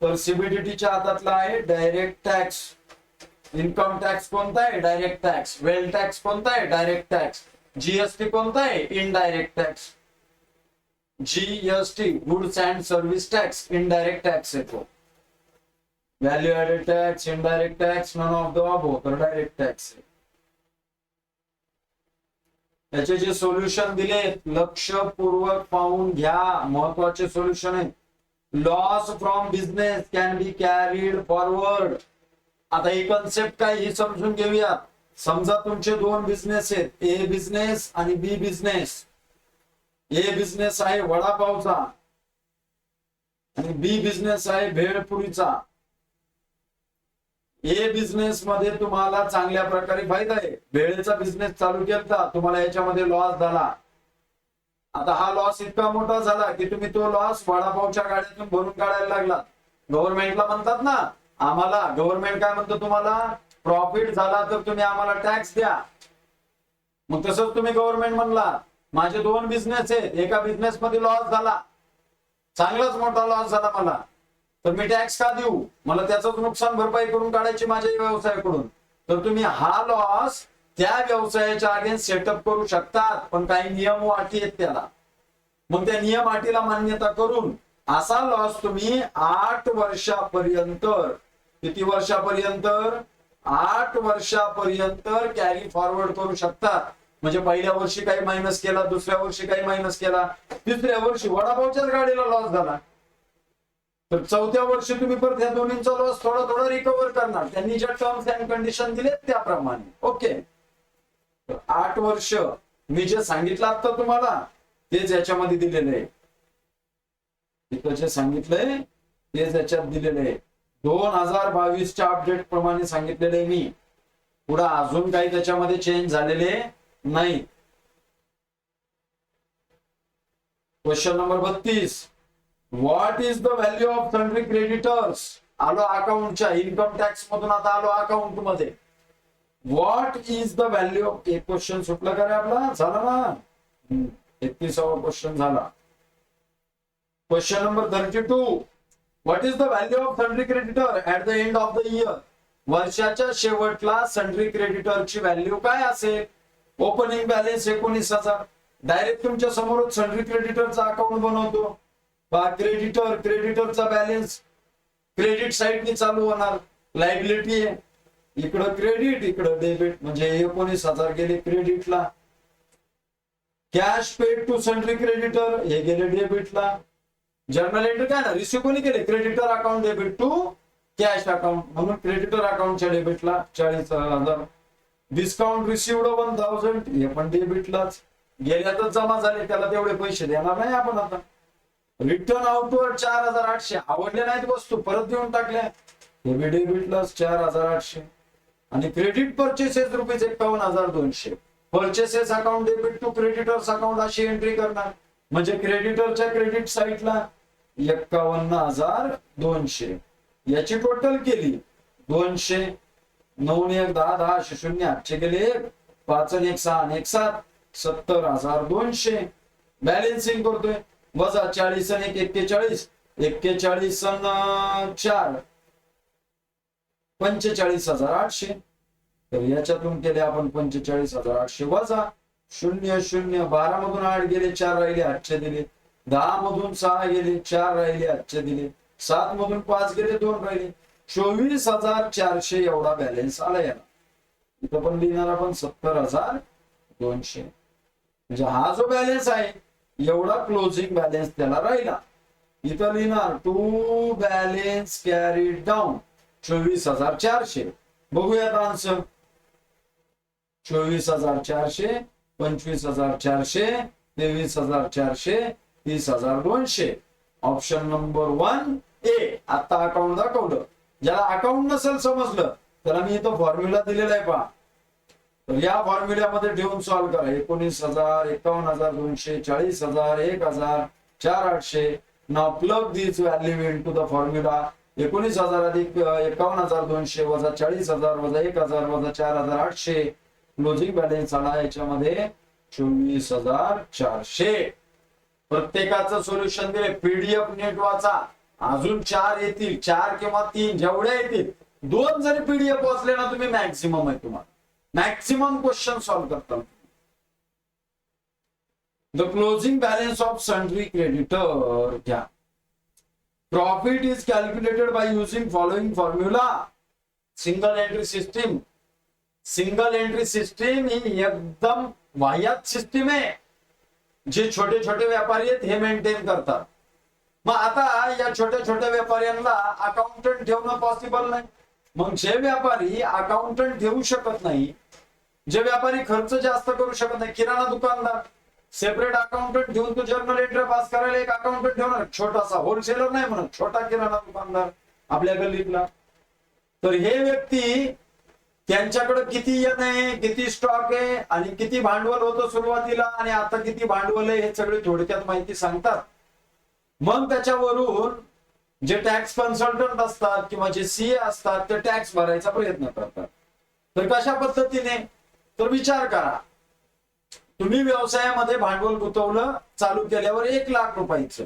तर CBDT च्या हातातला आहे डायरेक्ट टॅक्स. इन्कम टॅक्स कोणता आहे? Direct tax. वेल्थ टॅक्स कोणता आहे? Direct tax. GST कोणता आहे? Indirect tax. GST goods and service tax indirect tax येतो. Value added tax, indirect tax, none of the above तर डायरेक्ट टॅक्स. याचे जे सोल्युशन दिले लक्षपूर्वक पाहून घ्या. महत्वाचे सोल्युशन आहे. Loss from business can be carried forward. आता ही कन्सेप्ट काय ही समजून घेऊया. समजा तुमचे दोन बिझनेस आहेत, ए बिझनेस आणि बी बिझनेस. ए बिझनेस आहे वडापावचा आणि बी बिझनेस आहे भेळपुरीचा. ए बिझनेस मध्ये तुम्हाला चांगल्या प्रकारे फायदा आहे. भेळेचा बिझनेस चालू केला तुम्हाला याच्यामध्ये लॉस झाला. आता हा लॉस इतका मोठा झाला की तुम्ही तो लॉस वडापावच्या गाड्यातून भरून काढायला लागला. गव्हर्नमेंटला म्हणतात ना, आम्हाला गव्हर्नमेंट काय म्हणतो, तुम्हाला प्रॉफिट झाला तर तुम्ही आम्हाला टॅक्स द्या. मग तसंच तुम्ही गव्हर्नमेंट म्हणला माझे दोन बिझनेस आहेत, एका बिझनेस मध्ये लॉस झाला, चांगलाच मोठा लॉस झाला मला, तर मी टॅक्स का देऊ? मला त्याच नुकसान भरपाई करून काढायची माझ्या व्यवसायाकडून. तर तुम्ही हा लॉस त्या व्यवसायाच्या अगेन्स्ट सेटअप करू शकतात, पण काही नियम व अटी आहेत त्याला. मग त्या नियम अटीला मान्यता करून असा लॉस तुम्ही 8 वर्षापर्यंत, किती वर्षापर्यंत? 8 वर्षापर्यंत कॅरी फॉरवर्ड करू शकतात. म्हणजे पहिल्या वर्षी काही मायनस केला, दुसऱ्या वर्षी काही मायनस केला, तिसऱ्या वर्षी वडापावच्याच गाडीला लॉस झाला, तर चौथ्या वर्षी तुम्ही परत या दोन्हींचा लॉस थोडा थोडा रिकव्हर करणार. त्यांनी ज्या टर्म्स अँड कंडिशन दिले त्याप्रमाणे. ओके, 8 वर्ष मी जे सांगितलं आता तुम्हाला तेच याच्यामध्ये दिलेलं आहे. तिथं जे सांगितलंय तेच याच्यात दिलेलं आहे. 2022च्या अपडेट प्रमाणे सांगितलेलं आहे मी. पुढे अजून काही त्याच्यामध्ये चेंज झालेले नाही. Question number 32. What is the value of sundry creditors? आलो अकाउंटच्या, इन्कम टॅक्स मधून आता आलो अकाउंट मध्ये. What is the value of, एक क्वेश्चन सुटला का रे आपला? झाला ना, 31वा क्वेश्चन झाला. Question number 32. What is the value of sundry creditor at the end of the year? वर्षाच्या शेवटला सन्ड्री क्रेडिटरची व्हॅल्यू काय असेल? Opening balance 19,000. डायरेक्ट तुमच्या समोरच सन्ड्री क्रेडिटरचा अकाउंट बनवतो. क्रेडिटरचा बॅलन्स क्रेडिट साइडनी चालू होणार. लायबिलिटी आहे, इकडं क्रेडिट इकडं डेबिट, म्हणजे 19,000 गेले क्रेडिटला. Cash paid to sundry creditor हे गेले डेबिटला. जर्नल एंट्री काय ना, रिसिव्ह कोणी केले? Creditor account debit to cash account, म्हणून क्रेडिटर अकाउंटच्या डेबिटला 40,000. डिस्काउंट रिसिव्ड 1,000 हे पण डेबिटलाच. गेल्यातच जमा झाले, त्याला तेवढे पैसे देणार नाही आपण आता. रिटर्न आउटवर्ड 4,800, आवडले नाहीत वस्तू परत देऊन टाकल्या, हे बी डेबिटलाच 4,800. आणि credit purchases ₹51,200. Purchases account debit to creditors account अशी एंट्री करणार. म्हणजे क्रेडिटरच्या क्रेडिट साईडला 51,200. याची टोटल केली 200. 9 1 10 10 0 8 गेले 1 5 1 6 1 7 70,200. बॅलन्सिंग करतोय. वजा 40 1 41 41 4 45,800. तर याच्यातून केले आपण 45,800 वजा 0 0 12 मधून 8 गेले 4 राहिले 800 दिले. 10 मधून 6 गेले 4 राहिले 800 दिले. 7 मधून 5 गेले 2 राहिले. 24,400 एवढा बॅलन्स आला याला. इथं पण लिहिणार आपण 70,000 200. म्हणजे हा जो बॅलन्स आहे एवढा क्लोजिंग बॅलन्स त्याला राहिला. इथं लिहिणार टू बॅलन्स कॅरीड डाऊन 24,400. बघूयात आन्सर. 24,400, 25,400, 23,400, 30,200. ऑप्शन नंबर 1 ए. आता अकाउंट दाखवलं. ज्याला अकाउंट नसेल समजलं त्याला मी इथं फॉर्म्युला दिलेला आहे पहा. तर या फॉर्म्युल्यामध्ये ठेवून सॉल्व्ह करा. 19,000, 51,200, 40,000, 1,000, 4,800. नाव plug this value into the formula. 19,000 अधिक 51,200 वजा 40,000 वजा 1,000 वजा 4,800. क्लोजिंग बॅलन्स आला याच्यामध्ये 24,400. प्रत्येकाचं सोल्युशन दिले. पीडीएफ नेट वाचा. अजून 4 येतील, 4 किंवा 3 जेवढ्या येतील. 2 जरी पीडीएफ वाचले ना तुम्ही मॅक्सिमम आहे तुम्हाला. मॅक्सिमम क्वेश्चन सॉल्व्ह करता. The closing balance of sundry creditor घ्या. Profit is calculated by using following formula. Single entry system. Single entry system ही एकदम वाह्यात सिस्टीम आहे. जे छोटे छोटे व्यापारी आहेत हे मेंटेन करतात. मग आता या छोट्या छोट्या व्यापाऱ्यांना अकाउंटंट ठेवणं पॉसिबल नाही. मग जे व्यापारी अकाउंटंट ठेवू शकत नाही, जे व्यापारी खर्च जास्त करू शकत नाही, किराणा दुकानदार सेपरेट अकाउंटंट ठेवून तो जर्नल एंट्री पास करायला एक अकाउंटंट ठेवणार. छोटासा होलसेलर नाही म्हणत, छोटा किराणा दुकानदार आपल्या गल्लीतला. तर हे व्यक्ती त्यांच्याकडे किती येणे, किती स्टॉक आहे आणि किती भांडवल होतं सुरुवातीला आणि आता किती भांडवल आहे हे सगळे थोडक्यात माहिती सांगतात. मग त्याच्यावरून जे टॅक्स कन्सल्टंट असतात किंवा जे सीए असतात ते टॅक्स भरायचा प्रयत्न करतात. तर कशा पद्धतीने? तर विचार करा. तुम्ही व्यवसायामध्ये भांडवल गुंतवलं, चालू केल्यावर 1,00,000 रुपयाचं.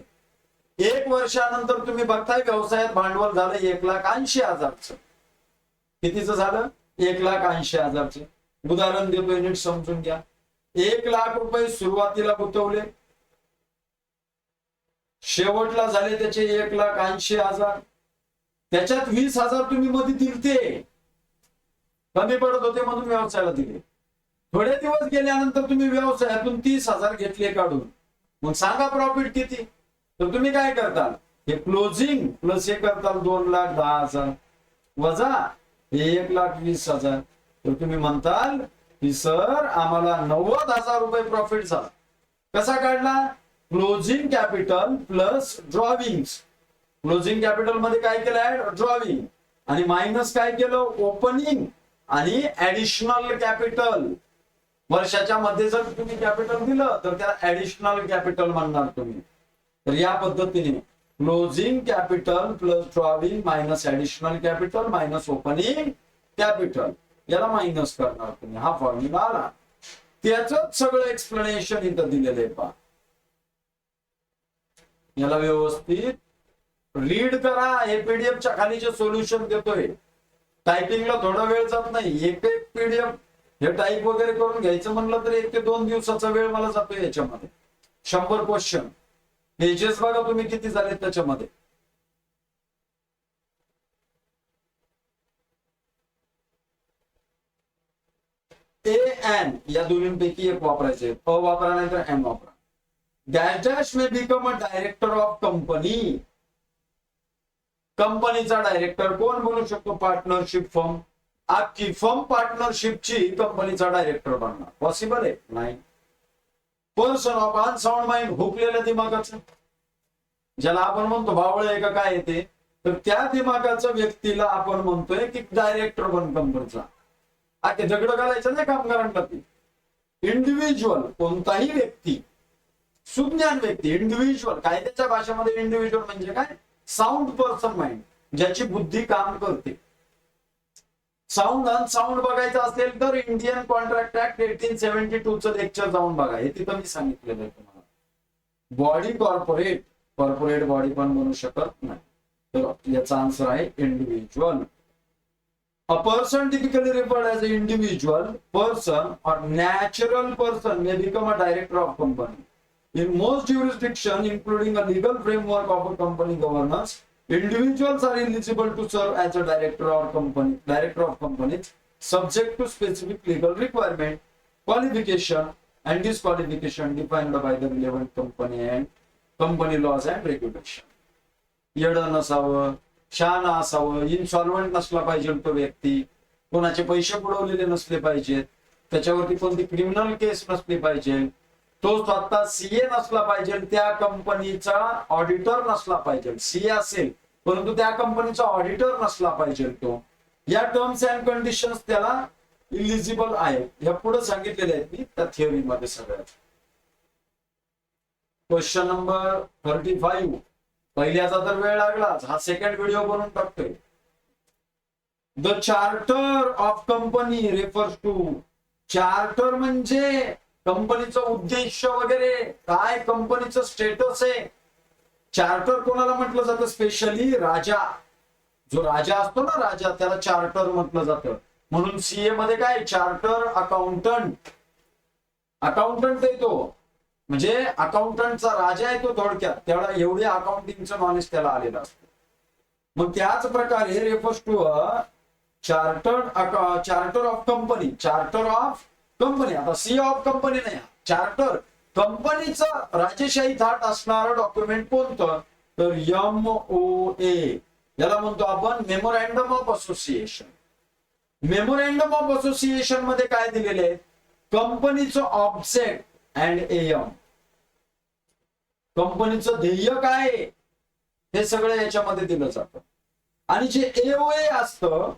1 वर्षानंतर तुम्ही बघताय व्यवसायात भांडवल झालं 1,80,000चं. कितीचं झालं? 1,80,000चं. उदाहरण देतोय, नीट समजून घ्या. 1,00,000 रुपये सुरुवातीला गुंतवले, शेवटला झाले त्याचे 1,80,000. त्याच्यात 20,000 तुम्ही मध्ये दिलते, कमी पडत होते म्हणून व्यवसायाला दिले. थोडे दिवस गेल्यानंतर तुम्ही व्यवसायातून 30,000 घेतले काढून. मग सांगा प्रॉफिट किती? तर तुम्ही काय करताल? हे क्लोजिंग प्लस हे करताल 2,10,000 वजा 1,20,000. तर तुम्ही म्हणताल की सर आम्हाला 90,000 रुपये प्रॉफिट झाला. कसा काढला? Closing capital plus drawings. Closing capital मध्ये काय केलं? ड्रॉविंग. आणि मायनस काय केलं? ओपनिंग आणि ऍडिशनल कॅपिटल. वर्षाच्या मध्ये जर तुम्ही कॅपिटल दिलं तर त्याला ऍडिशनल कॅपिटल म्हणणार तुम्ही. तर या पद्धतीने closing capital plus drawing minus additional capital minus opening capital याला मायनस करणार तुम्ही. हा फॉर्म्युला आला. त्याच सगळं एक्सप्लेनेशन इथं दिलेलं आहे पहा. याला व्यवस्थित रीड करा. हे पीडीएफच्या खाली जे सोल्युशन देतोय, टायपिंगला थोडा वेळ जात नाही. एक एक पीडीएफ हे टाईप वगैरे करून घ्यायचं म्हणलं तर 1 ते 2 दिवसाचा वेळ मला जातोय याच्यामध्ये. 100 क्वेश्चन पेजेस बघा तुम्ही किती झाले त्याच्यामध्ये. ए एन या दोन्हीपैकी एक वापरायचे. अ वापरा नाही तर एन वापरा. Dash dash may become a director of company. कंपनीचा डायरेक्टर कोण बनू शकतो? Partnership firm. अख्खी फर्म पार्टनरशिपची कंपनीचा डायरेक्टर बनणार पॉसिबल आहे? नाही. पर्सन ऑफ अनसाउंड माइंड, हुकलेल्या दिमागाचं, ज्याला आपण म्हणतो भावळ आहे का काय येते, तर त्या दिमागाच्या व्यक्तीला आपण म्हणतोय की डायरेक्टर बन कंपनीचा. अख्खे दगड घालायचं नाही कामगारांना. ती इंडिव्हिज्युअल कोणताही व्यक्ती, सुज्ञान व्यक्ती, इंडिव्हिज्युअल. कायद्याच्या भाषेमध्ये इंडिव्हिज्युअल म्हणजे काय? साऊंड पर्सन माइंड, ज्याची बुद्धी काम करते. साऊंड अनसाऊंड बघायचं असेल तर इंडियन कॉन्ट्रॅक्ट ऍक्ट 1872 चं लेक्चर जाऊन बघा. हे तिथं मी सांगितलेलं आहे तुम्हाला. बॉडी कॉर्पोरेट, कॉर्पोरेट बॉडी पण बनू शकत नाही. तर याचा आन्सर आहे individual. A person typically referred as an individual person or natural person may become a director of company. In most jurisdictions, including a legal framework of a company governance, individuals are eligible to serve as a director of companies, subject to specific legal requirement. qualification and disqualification defined by the relevant company and company laws and regulation. येडं नसावं, शहाणा असावं, इन्सॉल्वंट नसला पाहिजे तो व्यक्ती, कोणाचे पैसे बुडवलेले नसले पाहिजेत, त्याच्यावरती कोणती क्रिमिनल केस नसली पाहिजे, तो स्वतः सीए नसला पाहिजे, त्या कंपनीचा ऑडिटर नसला पाहिजे. सीए असेल परंतु त्या कंपनीचा ऑडिटर नसला पाहिजे तो. या टर्म्स अँड कंडिशन्स त्याला इलिजिबल आहेत. ह्या पुढे सांगितलेले आहेत मी त्या थिअरी मध्ये सगळ्यात. Question number 35. पहिल्याचा तर वेळ लागलाच, हा सेकंड व्हिडिओ बनवून टाकतोय. The charter of company refers to. Charter म्हणजे कंपनीचं उद्देश वगैरे काय, कंपनीचं स्टेटस आहे. चार्टर कोणाला म्हटलं जातं? स्पेशली राजा, जो राजा असतो ना राजा, त्याला चार्टर म्हटलं जातं. म्हणून सीए मध्ये काय, चार्टर अकाउंटंट. अकाउंटंट आहे तो, म्हणजे अकाउंटंटचा राजा आहे तो थोडक्यात. तेवढा एवढे अकाउंटिंगचं नॉलेज त्याला आलेलं असतं. मग त्याच प्रकारे refers to a charter of company. Charter of company, आता सी ऑफ कंपनी नाही, चार्टर कंपनीचं राजेशाही थाट असणारं डॉक्युमेंट कोणतं? तर MOA. याला म्हणतो आपण memorandum of association. Memorandum of association मध्ये काय दिलेले आहे? कंपनीचं ऑब्जेक्ट अँड एम, कंपनीचं ध्येय काय आहे हे सगळं याच्यामध्ये दिलं जातं. आणि जे AOA असतं,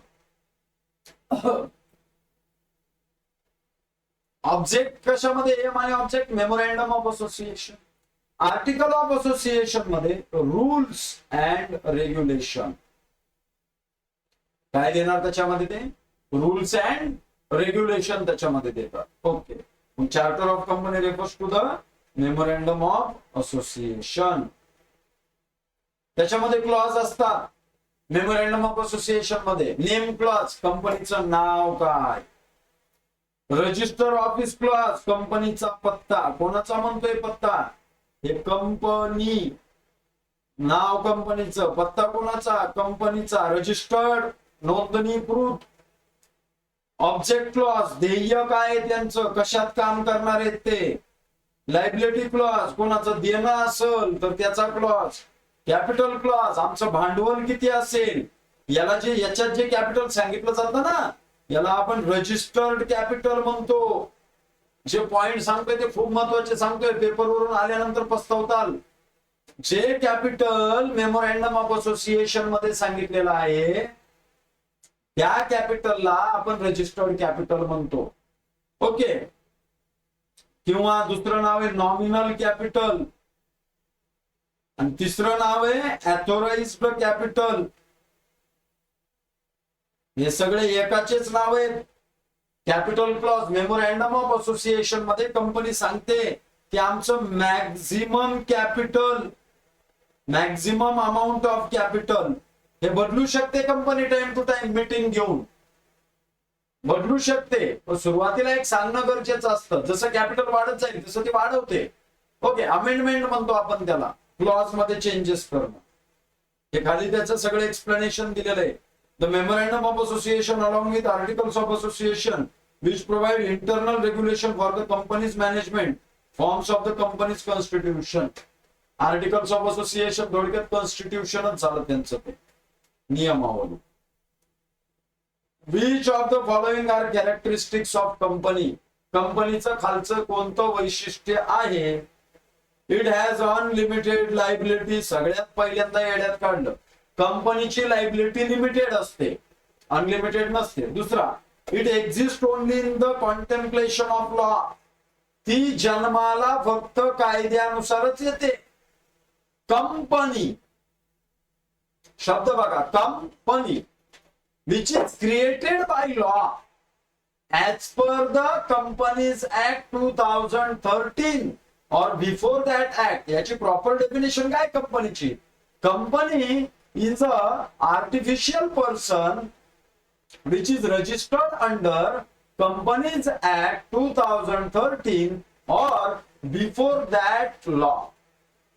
ऑब्जेक्ट कशामध्ये? एम आणि object. Memorandum of association. Article of association मध्ये रूल्स अँड रेग्युलेशन. काय देणार त्याच्यामध्ये? ते रूल्स अँड रेग्युलेशन त्याच्यामध्ये देतात. Okay. Charter of company refers to the memorandum of association. त्याच्यामध्ये क्लॉज असतात मेमोरँडम ऑफ असोसिएशन मध्ये. नेम क्लॉज, कंपनीचं नाव काय. रजिस्टर ऑफिस क्लॉज, कंपनीचा पत्ता. कोणाचा म्हणतोय पत्ता? हे कंपनी, नाव कंपनीचं, पत्ता कोणाचा? कंपनीचा. रजिस्टर्ड, नोंदणीकृत. ऑब्जेक्ट क्लॉज, ध्येय काय त्यांचं, कशात काम करणार आहेत ते. लायबिलिटी क्लॉज, कोणाचं देणं असेल तर त्याचा क्लॉज. कॅपिटल क्लॉज, आमचं भांडवल किती असेल. याला जे याच्यात जे कॅपिटल सांगितलं जातं ना, याला आपण रजिस्टर्ड कॅपिटल म्हणतो. जे पॉइंट सांगतोय ते खूप महत्वाचे सांगतोय, पेपरवरून आल्यानंतर पस्तावताल. जे कॅपिटल मेमोरँडम ऑफ असोसिएशन मध्ये सांगितलेलं आहे त्या कॅपिटलला आपण रजिस्टर्ड कॅपिटल म्हणतो. ओके. किंवा दुसरं नाव आहे नॉमिनल कॅपिटल, आणि तिसरं नाव आहे ऑथोराइज्ड कॅपिटल. हे सगळे एकाचेच नाव आहेत. Capital clause memorandum of association मध्ये कंपनी सांगते की आमचं maximum capital, maximum amount of capital हे बदलू शकते company time to time meeting घेऊन बदलू शकते. पण सुरुवातीला एक सांगणं गरजेचं असतं. जसं कॅपिटल वाढत जाईल तसं ते वाढवते. ओके. अमेंडमेंट म्हणतो आपण त्याला, क्लॉज मध्ये चेंजेस करणं. हे खाली त्याचं सगळं एक्सप्लेनेशन दिलेलं आहे. The memorandum of association along with articles of association which provide internal regulation for the company's management forms of the company's constitution. Articles of association थोडक्यात कॉन्स्टिट्यूशनच झालं त्यांचं ते नियमावली. Which of the following are characteristics of company? कंपनीचं खालचं कोणतं वैशिष्ट्य आहे? It has unlimited liability. सगळ्यात पहिल्यांदा येड्यात काढलं, कंपनीची लायबिलिटी लिमिटेड असते, अनलिमिटेड नसते. दुसरा, it exist only in the contemplation of law. ती जन्माला फक्त कायद्यानुसारच येते. कंपनी शब्द बघा, company which is created by law as per the companies act 2013 or before that act. याची प्रॉपर डेफिनेशन काय कंपनीची? Company is a artificial person which is registered under Companies Act 2013 or before that law.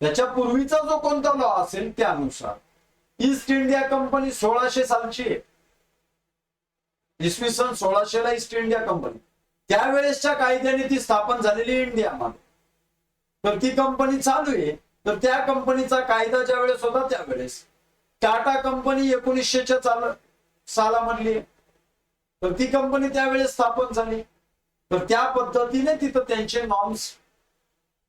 त्याच्या पूर्वीचा जो कोणता law असेल त्यानुसार. East India company 1600 सालची आहे. इसवी सन 1600 ला ईस्ट इंडिया कंपनी. त्यावेळेसच्या कायद्याने ती स्थापन झालेली इंडियामध्ये. तर ती कंपनी चालू आहे. तर त्या कंपनीचा कायदा ज्या वेळेस होता त्यावेळेस टाटा कंपनी 1900 सालामधली, तर ती कंपनी त्यावेळेस स्थापन झाली. तर त्या पद्धतीने तिथं त्यांचे नॉर्म्स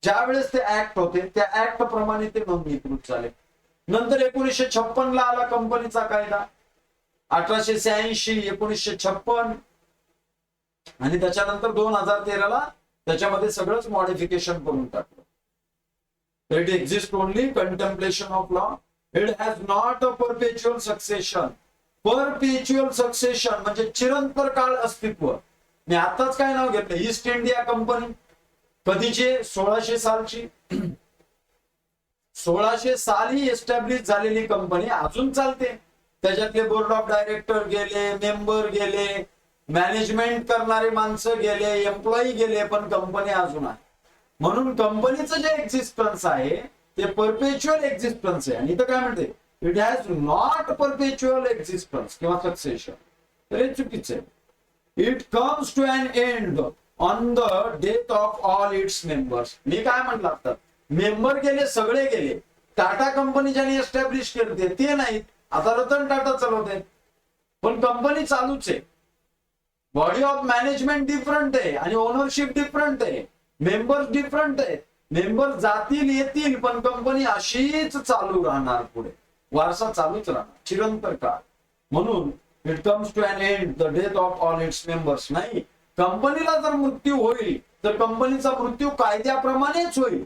ज्यावेळेस ते ऍक्ट होते त्या ऍक्ट प्रमाणे ते नोंदणीकृत झाले. नंतर 1956 ला आला कंपनीचा कायदा, 1886, 1956 आणि त्याच्यानंतर 2013 ला त्याच्यामध्ये सगळंच मॉडिफिकेशन करून टाकलं. It exist only contemplation of law. It has not a परपेच्युअल succession. परपेच्युअल succession म्हणजे चिरंतर काळ अस्तित्व. मी आताच काय नाव घेतलं, ईस्ट इंडिया कंपनी कधीची, 1600 सालची. 1600 साली एस्टॅब्लिश झालेली कंपनी अजून चालते. त्याच्यातले बोर्ड ऑफ डायरेक्टर गेले, मेंबर गेले, मॅनेजमेंट करणारे माणसं गेले, एम्प्लॉई गेले, पण कंपनी अजून आहे. म्हणून कंपनीचं जे एक्झिस्टन्स आहे ते परपेच्युअल एक्झिस्टन्स आहे. आणि इथं काय म्हणते, it has not perpetual existence किंवा सक्सेशन. तर हे चुकीचं आहे. It comes to an end on the death of all its members. मी काय म्हटलं आता, मेंबर गेले, सगळे गेले. टाटा कंपनी ज्यांनी एस्टॅब्लिश केली ते नाहीत, आता रतन टाटा चालवते, पण कंपनी चालूच आहे. बॉडी ऑफ मॅनेजमेंट डिफरंट आहे आणि ओनरशिप डिफरंट आहे, मेंबर्स डिफरंट आहेत. मेंबर जातील येतील पण कंपनी अशीच चालू राहणार, पुढे वारसा चालूच राहणार चिरंतर काळ. म्हणून it comes to an end the death of all its members. नाही, कंपनीला जर मृत्यू होईल तर कंपनीचा मृत्यू कायद्याप्रमाणेच होईल.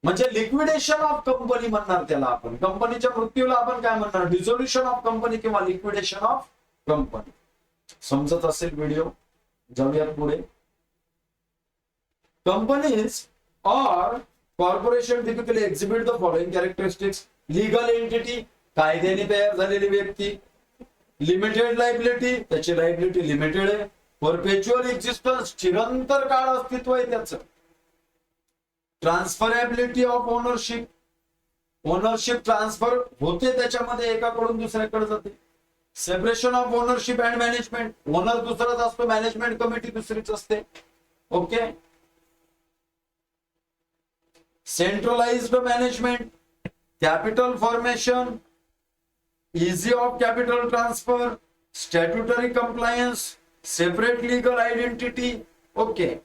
म्हणजे लिक्विडेशन ऑफ कंपनी म्हणणार त्याला आपण. कंपनीच्या मृत्यूला आपण काय म्हणणार, डिझोल्युशन ऑफ कंपनी किंवा लिक्विडेशन ऑफ कंपनी. समजत असेल व्हिडिओ, जाऊयात पुढे. कंपनीज और corporation typically exhibit the following characteristics. Legal entity, कायद्याने तयार झालेली व्यक्ती. लिमिटेड लायबिलिटी, त्याची लायबिलिटी लिमिटेड आहे. परपेच्युअल एक्झिस्टन्स, चिरंतर काळ अस्तित्व आहे त्याचं. ट्रान्सफरेबिलिटी ऑफ ओनरशिप, ओनरशिप ट्रान्सफर होते त्याच्यामध्ये, एकाकडून दुसऱ्याकडे जाते. Separation of ownership and management, owner दुसराच असतो, मॅनेजमेंट कमिटी दुसरीच असते. Okay. Centralised management, capital formation, easy of capital transfer, statutory compliance, separate legal identity. Okay,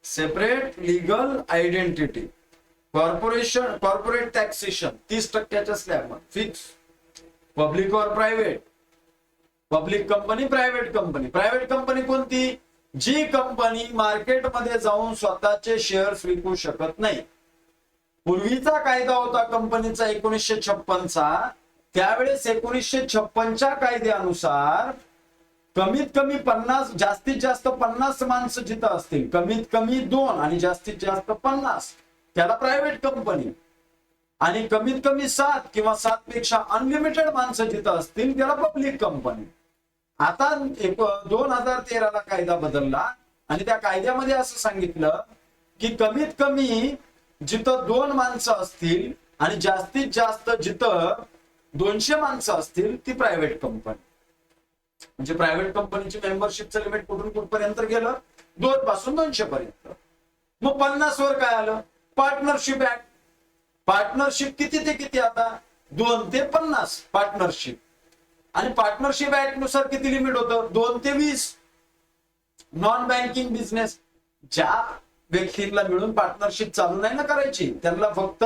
separate legal identity. Corporation, corporate taxation 30% slab fix. Public or private, public company, private company. Private company कोणती, जी company मार्केटमध्ये जाऊन स्वतःचे shares विकू शकत नाही. पूर्वीचा कायदा होता कंपनीचा 1956 चा. त्यावेळेस 1956च्या कायद्यानुसार कमीत कमी 50, जास्तीत जास्त 50 माणसं जिथं असतील, कमीत कमी 2 आणि जास्तीत जास्त 50, त्याला प्रायव्हेट कंपनी. आणि कमीत कमी 7 किंवा 7 पेक्षा अनलिमिटेड माणसं जिथं असतील त्याला पब्लिक कंपनी. आता 2013 ला कायदा बदलला आणि त्या कायद्यामध्ये असं सांगितलं की कमीत कमी जिथं 2 माणसं असतील आणि जास्तीत जास्त जिथं 200 माणसं असतील ती प्रायव्हेट कंपनी. म्हणजे प्रायव्हेट कंपनीची मेंबरशिपचं लिमिट कुठून कुठपर्यंत गेलं, 2 पासून 200 पर्यंत. मग 50 वर काय आलं, पार्टनरशिप ऍक्ट. पार्टनरशिप किती ते किती आता, 2 ते 50 पार्टनरशिप. आणि पार्टनरशिप ऍक्ट नुसार किती लिमिट होतं, 2 ते 20. नॉन बँकिंग बिझनेस, ज्या व्यक्तींना मिळून पार्टनरशिप चालू नाही ना करायची, त्यांना फक्त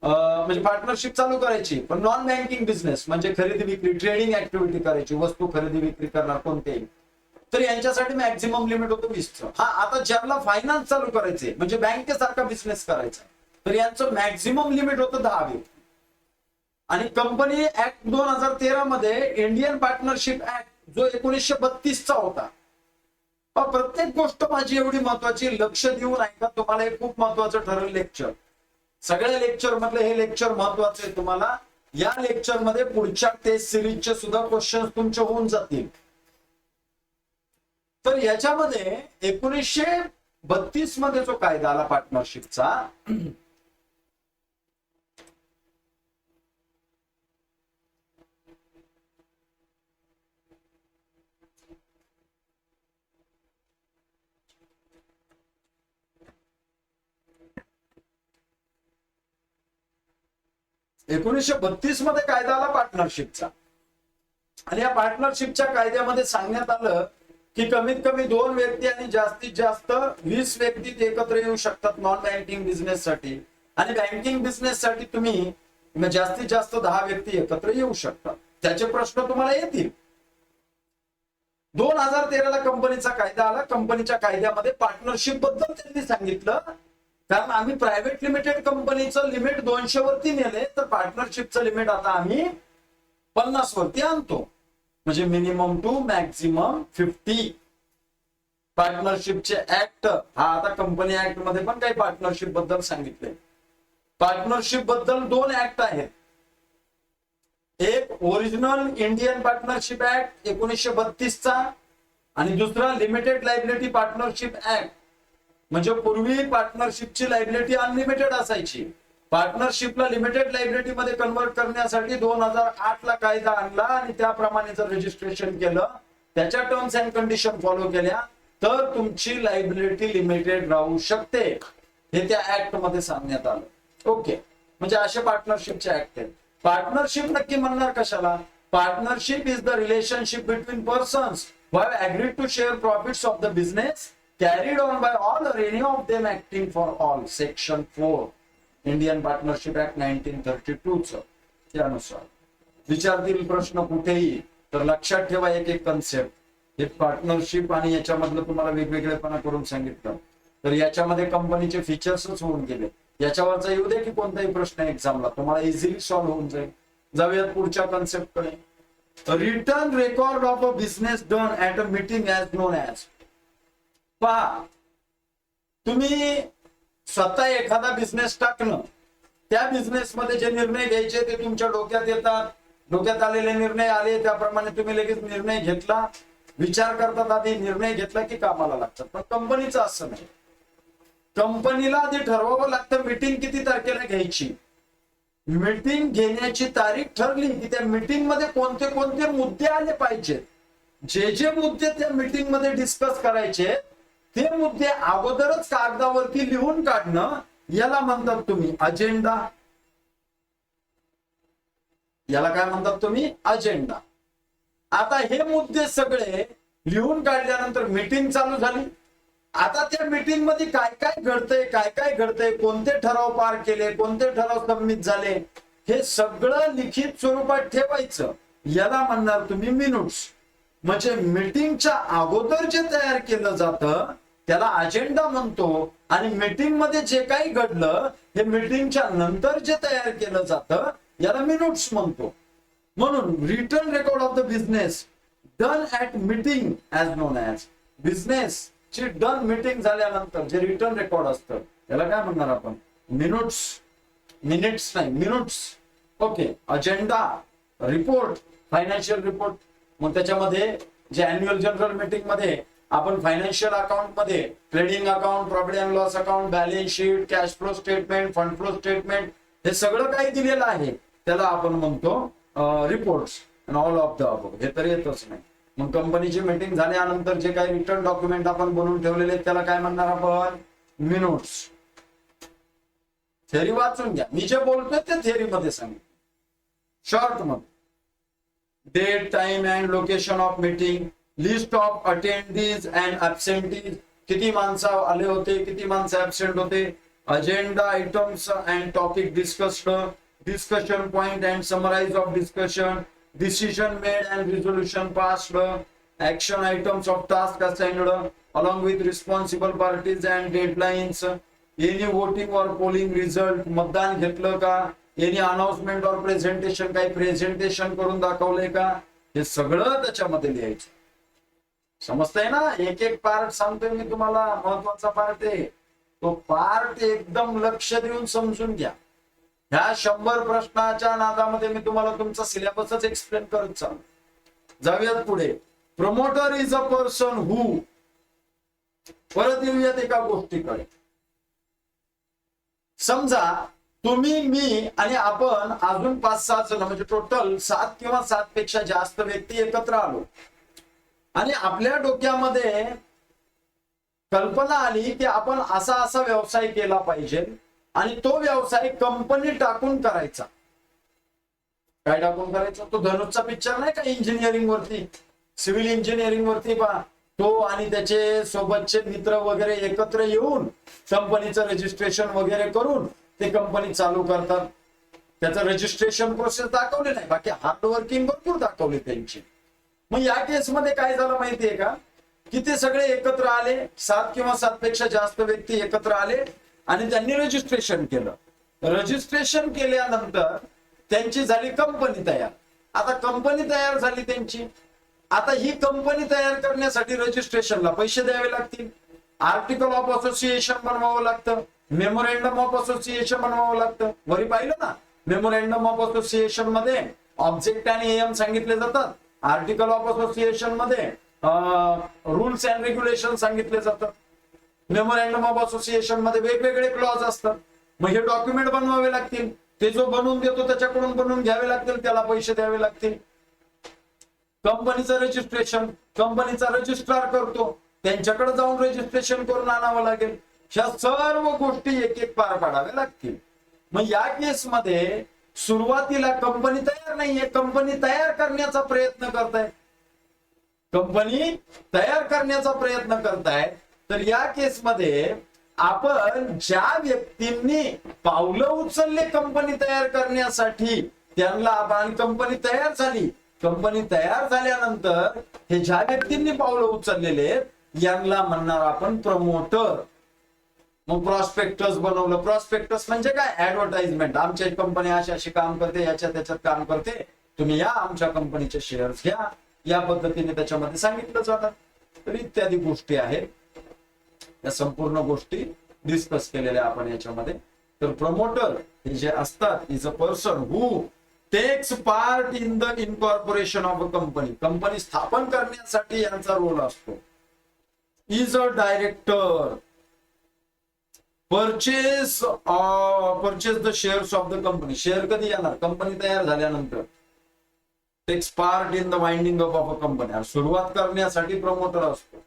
म्हणजे पार्टनरशिप चालू करायची, पण नॉन बँकिंग बिझनेस म्हणजे खरेदी विक्री, ट्रेडिंग ऍक्टिव्हिटी करायची, वस्तू खरेदी विक्री करणार कोणतेही, तर यांच्यासाठी मॅक्झिमम लिमिट होतं 20चं. हा, आता ज्यांना फायनान्स चालू करायचे म्हणजे बँकेसारखा बिझनेस करायचा, तर यांचं मॅक्झिमम लिमिट होतं 10 व्यक्ती. आणि कंपनी ऍक्ट 2013 मध्ये इंडियन पार्टनरशिप ऍक्ट जो 1932 चा होता. प्रत्येक गोष्ट माझी एवढी महत्वाची, लक्ष देऊन ऐका, तुम्हाला हे खूप महत्वाचं ठरेल लेक्चर. सगळ्या लेक्चर मधलं हे लेक्चर महत्वाचं आहे तुम्हाला. या लेक्चर मध्ये पुढच्या टेस्ट सिरीजचे सुद्धा क्वेश्चन तुमचे होऊन जातील. तर याच्यामध्ये 1932 मध्ये जो कायदा आला पार्टनरशिपचा, 1932 मध्ये कायदा आला पार्टनरशिपचा, आणि या पार्टनरशिपच्या कायद्यामध्ये सांगण्यात आलं की कमीत कमी 2 व्यक्ती आणि जास्तीत जास्त 20 व्यक्ती एकत्र येऊ शकतात नॉन बँकिंग बिझनेस साठी, आणि बँकिंग बिझनेस साठी तुम्ही जास्तीत जास्त 10 व्यक्ती एकत्र येऊ शकतात. त्याचे प्रश्न तुम्हाला येतील. 2013 ला कंपनीचा कायदा आला. कंपनीच्या कायद्यामध्ये पार्टनरशिप बद्दल त्यांनी सांगितलं, कारण आम्ही प्रायव्हेट लिमिटेड कंपनीचं लिमिट 200 वरती नेले, तर पार्टनरशिपचं लिमिट आता आम्ही 50 वरती आणतो, म्हणजे मिनिमम टू मॅक्झिमम 50. पार्टनरशिपचे ऍक्ट, हा आता कंपनी ऍक्ट मध्ये पण काही पार्टनरशिप बद्दल सांगितले. पार्टनरशिप बद्दल 2 ऍक्ट आहेत. एक ओरिजिनल इंडियन पार्टनरशिप ऍक्ट 1932 चा, आणि दुसरा लिमिटेड लायबिलिटी पार्टनरशिप ऍक्ट. म्हणजे पूर्वी पार्टनरशिपची लायबिलिटी अनलिमिटेड असायची. पार्टनरशिपला लिमिटेड लायबिलिटी मध्ये कन्वर्ट करण्यासाठी 2008 ला कायदा आणला, आणि त्याप्रमाणे जर रजिस्ट्रेशन केलं, त्याच्या टर्म्स अँड कंडिशन फॉलो केल्या, तर तुमची लायबिलिटी लिमिटेड राहू शकते. हे त्या ऍक्ट मध्ये सांगण्यात आलं. ओके, म्हणजे असे पार्टनरशिपचे ऍक्ट आहेत. पार्टनरशिप नक्की म्हणणार कशाला? Partnership is the relationship between persons who have agreed to share profits of the business carried on by all or any of them acting for all. Section 4 Indian partnership act 1932 त्यानुसार. विचारतील प्रश्न कुठेही, तर लक्षात ठेवा एक एक कन्सेप्ट. हे पार्टनरशिप आणि याच्यामधलं तुम्हाला वेगवेगळेपणा करून सांगितलं, तर याच्यामध्ये कंपनीचे फीचर्सच होऊन गेले. याच्यावरचा येऊ दे की कोणताही प्रश्न एक्झामला, तुम्हाला इझिली सॉल्व्ह होऊन जाईल. जाऊयात पुढच्या कन्सेप्ट कडे. Return record of a business done at a meeting as non as. पहा, तुम्ही स्वतः एखादा बिझनेस टाकणं, त्या बिझनेस मध्ये जे निर्णय घ्यायचे ते तुमच्या डोक्यात येतात. डोक्यात आलेले निर्णय आले त्याप्रमाणे तुम्ही लगेच निर्णय घेतला. विचार करतात आधी, निर्णय घेतला की कामाला लागतात. पण कंपनीचं असं नाही. कंपनीला आधी ठरवावं लागतं मीटिंग किती तारखेला घ्यायची. मीटिंग घेण्याची तारीख ठरली की त्या मीटिंग मध्ये कोणते कोणते मुद्दे आले पाहिजेत, जे जे मुद्दे त्या मीटिंग मध्ये डिस्कस करायचे, ते मुद्दे अगोदरच कागदावरती लिहून काढणं, याला म्हणतात तुम्ही अजेंडा. याला काय म्हणतात तुम्ही? अजेंडा. आता हे मुद्दे सगळे लिहून काढल्यानंतर मीटिंग चालू झाली. आता त्या मीटिंग मध्ये काय काय घडतंय, काय काय घडतंय, कोणते ठराव पार केले, कोणते ठराव सबमिट झाले, हे सगळं लिखित स्वरूपात ठेवायचं. याला म्हणणार तुम्ही मिनिट्स. म्हणजे मीटिंगच्या अगोदर जे तयार केलं जातं त्याला अजेंडा म्हणतो, आणि मीटिंग मध्ये जे काही घडलं हे मीटिंगच्या नंतर जे तयार केलं जातं याला मिनिट्स म्हणतो. म्हणून return record of the business done at meeting as non as. Business ची डन मीटिंग झाल्यानंतर जे रिटर्न रेकॉर्ड असतं त्याला काय म्हणणार आपण? मिनिट्स. मिनिट्स नाही, minutes. Okay. Agenda, report, financial report. मग त्याच्यामध्ये जे अॅन्युअल जनरल मीटिंग मध्ये आपण फायनान्शियल अकाउंट मध्ये trading account, profit and loss account, balance sheet, cash flow statement, fund flow statement, हे सगळं काही दिलेलं आहे, त्याला आपण म्हणतो reports. All of the above. हे तर येतच नाही. मग कंपनीची मीटिंग झाल्यानंतर जे काही रिटर्न डॉक्युमेंट आपण बनवून ठेवलेले त्याला काय म्हणणार आपण? मिनिट्स. थेअरी वाचून घ्या. मी जे बोलतोय ते थेअरी मध्ये सांगितलं, शॉर्ट मध्ये. Date, time and location of meeting, list of attendees and absentees, किती माणसं आले होते, किती माणसं ऍबसेंट होते, agenda items and topic discussed, discussion point and summarise of discussion, decision made and resolution passed, action items of task assigned along with responsible parties and deadlines, any voting or polling result, मतदान घेतलं का, any announcement or presentation, काही presentation करून दाखवलंय का, हे सगळं त्याच्यामध्ये लिहायचं. समजतंय ना? एक एक पार्ट सांगतोय मी तुम्हाला, महत्वाचा पार्ट आहे तो. पार्ट एकदम लक्ष देऊन समजून घ्या. ह्या 100 प्रश्नाच्या नादामध्ये मी तुम्हाला तुमचा सिलेबसच एक्सप्लेन करत चालू. जाऊयात पुढे. प्रमोटर इज अ पर्सन हु. परत येऊयात एका गोष्टीकडे. समजा तुम्ही, मी आणि आपण अजून 5-6 जण, म्हणजे टोटल 7 किंवा 7 पेक्षा जास्त व्यक्ती एकत्र आलो, आणि आपल्या डोक्यामध्ये कल्पना आली की आपण असा असा व्यवसाय केला पाहिजे, आणि तो व्यवसाय कंपनी टाकून करायचा. काय टाकून करायचं? तो धनुषचा पिक्चर नाही का इंजिनिअरिंग वरती, सिव्हिल इंजिनिअरिंग वरती पहा, तो आणि त्याचे सोबतचे मित्र वगैरे एकत्र येऊन कंपनीचं रजिस्ट्रेशन वगैरे करून ते कंपनी चालू करतात. त्याचं रजिस्ट्रेशन प्रोसेस दाखवले नाही, बाकी हार्ड वर्किंग भरपूर दाखवली त्यांची. मग या केसमध्ये काय झालं माहितीये का, की ते सगळे एकत्र आले, 7 किंवा 7 पेक्षा जास्त व्यक्ती एकत्र आले आणि त्यांनी रजिस्ट्रेशन केलं. रजिस्ट्रेशन केल्यानंतर त्यांची झाली कंपनी तयार. आता कंपनी तयार झाली त्यांची. आता ही कंपनी तयार करण्यासाठी रजिस्ट्रेशनला पैसे द्यावे लागतील, आर्टिकल ऑफ असोसिएशन बनवावं लागतं, मेमोरँडम ऑफ असोसिएशन बनवावं लागतं. वरी पाहिलं ना, मेमोरँडम ऑफ असोसिएशन मध्ये ऑब्जेक्ट आणि एम सांगितले जातात, आर्टिकल ऑफ असोसिएशन मध्ये रूल्स अँड रेग्युलेशन सांगितले जातात, मेमोरँडम ऑफ असोसिएशन मध्ये वेगवेगळे क्लॉज असतात. मग हे डॉक्युमेंट बनवावे लागतील, ते जो बनवून देतो त्याच्याकडून बनवून घ्यावे लागतील, त्याला पैसे द्यावे लागतील. कंपनीचं रजिस्ट्रेशन कंपनीचा रजिस्ट्रार करतो, त्यांच्याकडे जाऊन रजिस्ट्रेशन करून आणावं लागेल. ह्या सर्व गोष्टी एक एक पार पाडाव्या लागतील. मग या केसमध्ये सुरुवातीला कंपनी तयार नाहीये, कंपनी तयार करण्याचा प्रयत्न करताय, कंपनी तयार करण्याचा प्रयत्न करताय. तर या केसमध्ये आपण ज्या व्यक्तींनी पावलं उचलले कंपनी तयार करण्यासाठी त्यांना आपण, कंपनी तयार झाली, कंपनी तयार झाल्यानंतर हे ज्या व्यक्तींनी पावलं उचललेले यांना म्हणणार आपण प्रमोटर. मग प्रॉस्पेक्टस बनवलं. प्रॉस्पेक्टस म्हणजे काय? ऍडव्हर्टाइजमेंट. आमची कंपनी अशी अशी काम करते, याच्या त्याच्यात काम करते, तुम्ही या आमच्या कंपनीचे शेअर्स घ्या, या पद्धतीने त्याच्यामध्ये सांगितलं जातात. तर इत्यादी गोष्टी आहेत, या संपूर्ण गोष्टी डिस्कस केलेल्या आपण याच्यामध्ये. तर प्रमोटर हे जे असतात, is a person who takes part in the incorporation of a company. Company स्थापन करण्यासाठी यांचा रोल असतो. Is a director. Purchase the shares of the company. Share कधी येणार? कंपनी तयार झाल्यानंतर. Takes part in the winding up of a company. सुरुवात करण्यासाठी प्रमोटर असतो.